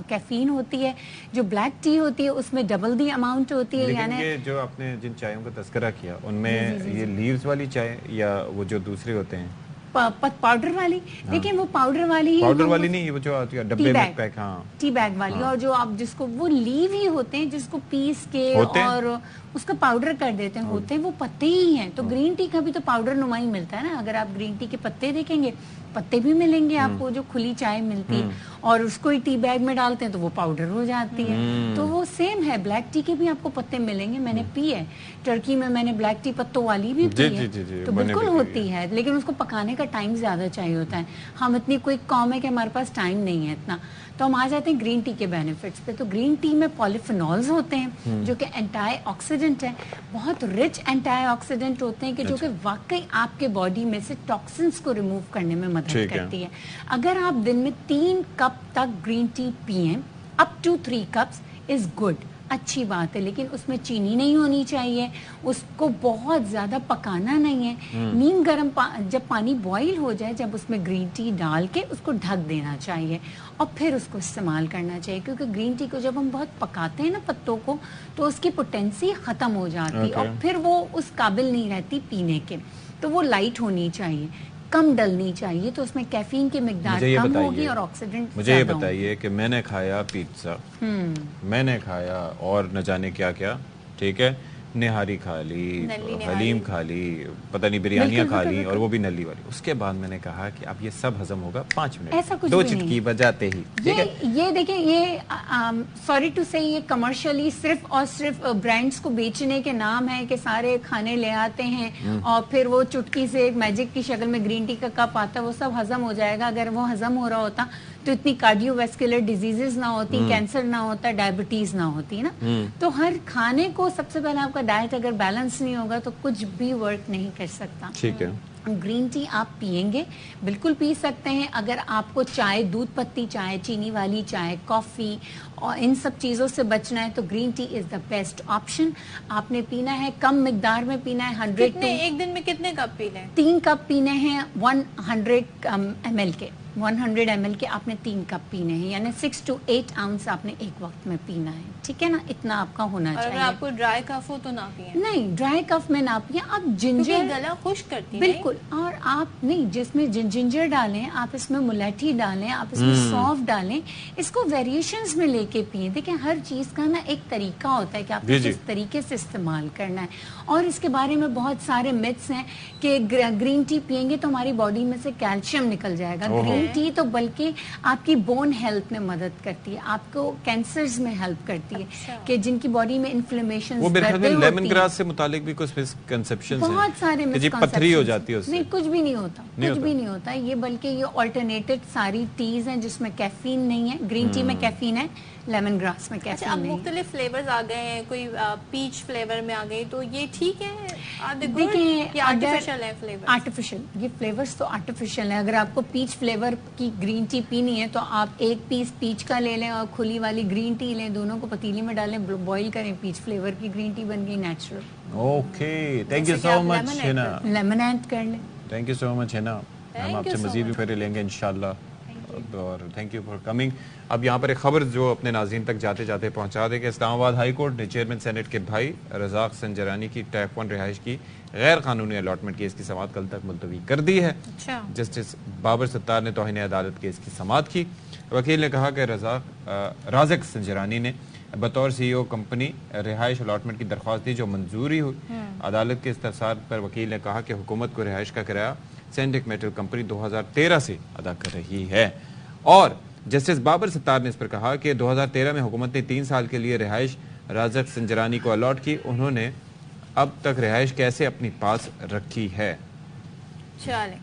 کیفین ہوتی ہے, جو بلیک ٹی ہوتی ہے اس میں ڈبل دی اماؤنٹ ہوتی ہے. یعنی جو آپ نے جن چائےوں کا تذکرہ کیا ان میں یہ لیوز والی چائے یا وہ جو دوسرے ہوتے ہیں پاؤڈر والی, دیکھیں وہ پاؤڈر والی نہیں, وہ جو ڈبے میں پیک, ہاں ٹی بیگ والی, اور جو آپ جس کو وہ لیو ہی ہوتے ہیں جس کو پیس کے اور اس کا پاؤڈر کر دیتے ہیں, ہوتے ہیں وہ پتے ہی ہیں. تو گرین ٹی کا بھی تو پاؤڈر نما ہی ملتا ہے نا. اگر آپ گرین ٹی کے پتے دیکھیں گے, پتے بھی ملیں گے آپ کو جو کھلی چائے ملتی ہے, اور اس کو ٹی بیگ میں ڈالتے ہیں تو وہ پاؤڈر ہو جاتی ہے. تو وہ سیم ہے. بلیک ٹی کے بھی آپ کو پتے ملیں گے, میں نے پی ہے ٹرکی میں, میں نے بلیک ٹی پتوں والی بھی پی ہے, تو بالکل ہوتی ہے, لیکن اس کو پکانے کا ٹائم زیادہ چاہیے ہوتا ہے. ہم اتنی کوئی قوم ہے کہ ہمارے پاس ٹائم نہیں ہے اتنا, تو ہم آ جاتے ہیں گرین ٹی کے بینیفٹس پہ. تو گرین ٹی میں پولیفینولز ہوتے ہیں جو کہ اینٹائی آکسیڈنٹ ہیں, بہت رچ اینٹائی آکسیڈنٹ ہوتے ہیں, کہ جو کہ واقعی آپ کے باڈی میں سے ٹاکسنس کو ریموو کرنے میں مدد کرتی ہے. اگر آپ دن میں 3 کپ تک گرین ٹی پئیں, up to 3 cups is good, اچھی بات ہے, لیکن اس میں چینی نہیں ہونی چاہیے, اس کو بہت زیادہ پکانا نہیں ہے. نیم گرم جب پانی بوائل ہو جائے, جب اس میں گرین ٹی ڈال کے اس کو ڈھک دینا چاہیے, اور پھر اس کو استعمال کرنا چاہیے. کیونکہ گرین ٹی کو جب ہم بہت پکاتے ہیں نا پتوں کو, تو اس کی پوٹینسی ختم ہو جاتی, اور پھر وہ اس قابل نہیں رہتی پینے کے. تو وہ لائٹ ہونی چاہیے, کم ڈلنی چاہیے, تو اس میں کیفین کی مقدار کم ہوگی اور آکسیڈنٹ. مجھے یہ بتائیے کہ میں نے کھایا پیزا, میں نے کھایا اور نہ جانے کیا کیا, ٹھیک ہے, نہاری کھا لی, حلیم کھا لی, پتہ نہیں بریانیاں کھا لی, اور وہ بھی نلی والی. اس کے بعد میں نے کہا کہ اب یہ سب ہضم ہوگا 5 منٹ, 2 چٹکی بجاتے ہی. یہ دیکھیں, یہ سوری ٹو سے, یہ کمرشلی صرف اور صرف برانڈز کو بیچنے کے نام ہے, کہ سارے کھانے لے آتے ہیں اور پھر وہ چٹکی سے ایک میجک کی شکل میں گرین ٹی کا کپ آتا ہے, وہ سب ہضم ہو جائے گا. اگر وہ ہضم ہو رہا ہوتا تو اتنی کارڈیو ویسکولر ڈیزیزز نہ ہوتی, کینسر نہ ہوتا, ڈائبٹیز نہ ہوتی نا. تو ہر کھانے کو سب سے پہلے آپ کا ڈائٹ اگر بیلنس نہیں ہوگا تو کچھ بھی ورک نہیں کر سکتا. ٹھیک ہے, گرین ٹی آپ پئیں گے, بالکل پی سکتے ہیں. اگر آپ کو چائے, دودھ پتی چائے, چینی والی چائے, کافی اور ان سب چیزوں سے بچنا ہے, تو green tea is the best option. آپ نے پینا ہے, کم مقدار میں پینا ہے. 100 ایک دن میں کتنے کپ پی لیں؟ 3 کپ پینے ہیں 100 ml کے. 100 ml کے آپ نے 3 کپ پینے ہیں, یعنی 6 to 8 ounce آپ نے ایک وقت میں پینا ہے, ٹھیک ہے نا, اتنا آپ کا ہونا چاہیے. اگر آپ کو ڈرائی کف ہو تو نہ پئیں. نہیں, ڈرائی کف میں نہ پئیں. آپ جنجر, گلا خشک کرتی ہے بالکل, اور آپ نہیں, جس میں جنجر ڈالیں, آپ اس میں ملیٹھی ڈالیں, آپ اس میں سونف ڈالیں, اس کو ویریشنز میں لے کے پئیں. دیکھیں ہر چیز کا نا ایک طریقہ ہوتا ہے کہ آپ کس طریقے سے استعمال کرنا ہے. اور اس کے بارے میں بہت سارے متس ہیں کہ گرین ٹی پئیں گے تو ہماری باڈی میں سے کیلشیم نکل جائے گا. گرین ٹی تو بلکہ آپ کی بون ہیلتھ میں مدد کرتی ہے, آپ کو کینسرز میں ہیلپ کرتی ہے, کہ جن کی باڈی میں انفلیمیشن, وہ میرے خیال میں لیمن گراس سے متعلق بھی کچھ مسکنسیپشنز ہیں, بہت سارے پتھری ہو جاتی ہے اس سے. نہیں, کچھ بھی نہیں ہوتا, کچھ بھی نہیں ہوتا یہ, بلکہ یہ آلٹرنیٹڈ ساری ٹیز ہیں جس میں کیفین نہیں ہے. گرین ٹی میں کیفین ہے, لیمن گراس میں کیفین اب نہیں ہے. مختلف فلیورز آ گئے ہیں, کوئی پیچ فلیور میں آ گئی, تو یہ ٹھیک ہے؟ دیکھیں آرٹیفیشل ہے فلیور, آرٹیفیشل, یہ فلیورز تو آرٹیفیشل ہیں. اگر آپ کو پیچ فلیور کی گرین ٹی پینی ہے تو آپ ایک پیس پیچ کا لے لیں اور کھلی والی گرین ٹی لیں, دونوں کو پتیلی میں ڈالیں, بوائل کریں, پیچ فلیور کی گرین ٹی بن گئی natural. Okay, thank you so much Hina. Lemon add کر لیں. تھینک یو سو مچ ہینا. ہم آپ سے مزید بھی پھر لیں گے انشاءاللہ, اور تھینک یو فار کمنگ. اب یہاں پر ایک خبر جو اپنے ناظرین تک جاتے جاتے پہنچا دے کہ اسلام آباد ہائی کورٹ نے چیئرمین سینٹ کے بھائی رزاق سنجرانی کی ٹیپ 1 رہائش کی غیر قانونی الاٹمنٹ کیس کی سماعت کل تک ملتوی کر دی ہے. جسٹس بابر ستار نے توہین عدالت کیس کی سماعت کی. وکیل نے کہا کہ رازق سنجرانی نے بطور CEO کمپنی رہائش الاٹمنٹ کی درخواست دی جو منظوری ہوئی. عدالت کے استفسار پر وکیل نے کہا کہ حکومت کو رہائش کا کرایہ سینٹک میٹل کمپنی 2013 سے ادا کر رہی ہے. اور جسٹس بابر ستار نے اس پر کہا کہ 2013 میں حکومت نے 3 سال کے لیے رہائش رازق سنجرانی کو الاٹ کی. انہوں نے اب تک رہائش کیسے اپنی پاس رکھی ہے. چلیں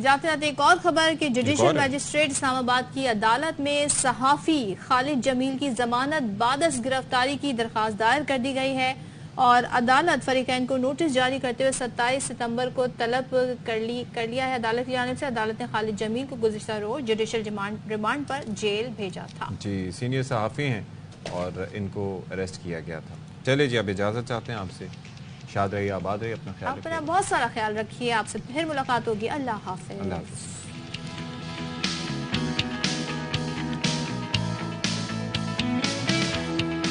جاتے جاتے ایک اور خبر کہ جوڈیشل میجسٹریٹ اسلام آباد کی عدالت میں صحافی خالد جمیل کی ضمانت بعد از گرفتاری کی درخواست دائر کر دی گئی ہے, اور عدالت فریقین کو نوٹس جاری کرتے ہوئے 27 ستمبر کو طلب کر لیا ہے. عدالت کی جانب سے عدالت نے خالد جمیل کو گزشتہ روز جوڈیشل ریمانڈ پر جیل بھیجا تھا. جی, سینئر صحافی ہیں اور ان کو اریسٹ کیا گیا تھا. چلے جی, اب اجازت چاہتے ہیں آپ سے. شاد رہیے, آباد رہیے, اپنا خیال رکھیے. اپنا بہت سارا خیال رکھیے. آپ سے پھر ملاقات ہوگی. اللہ حافظ. اللہ حافظ.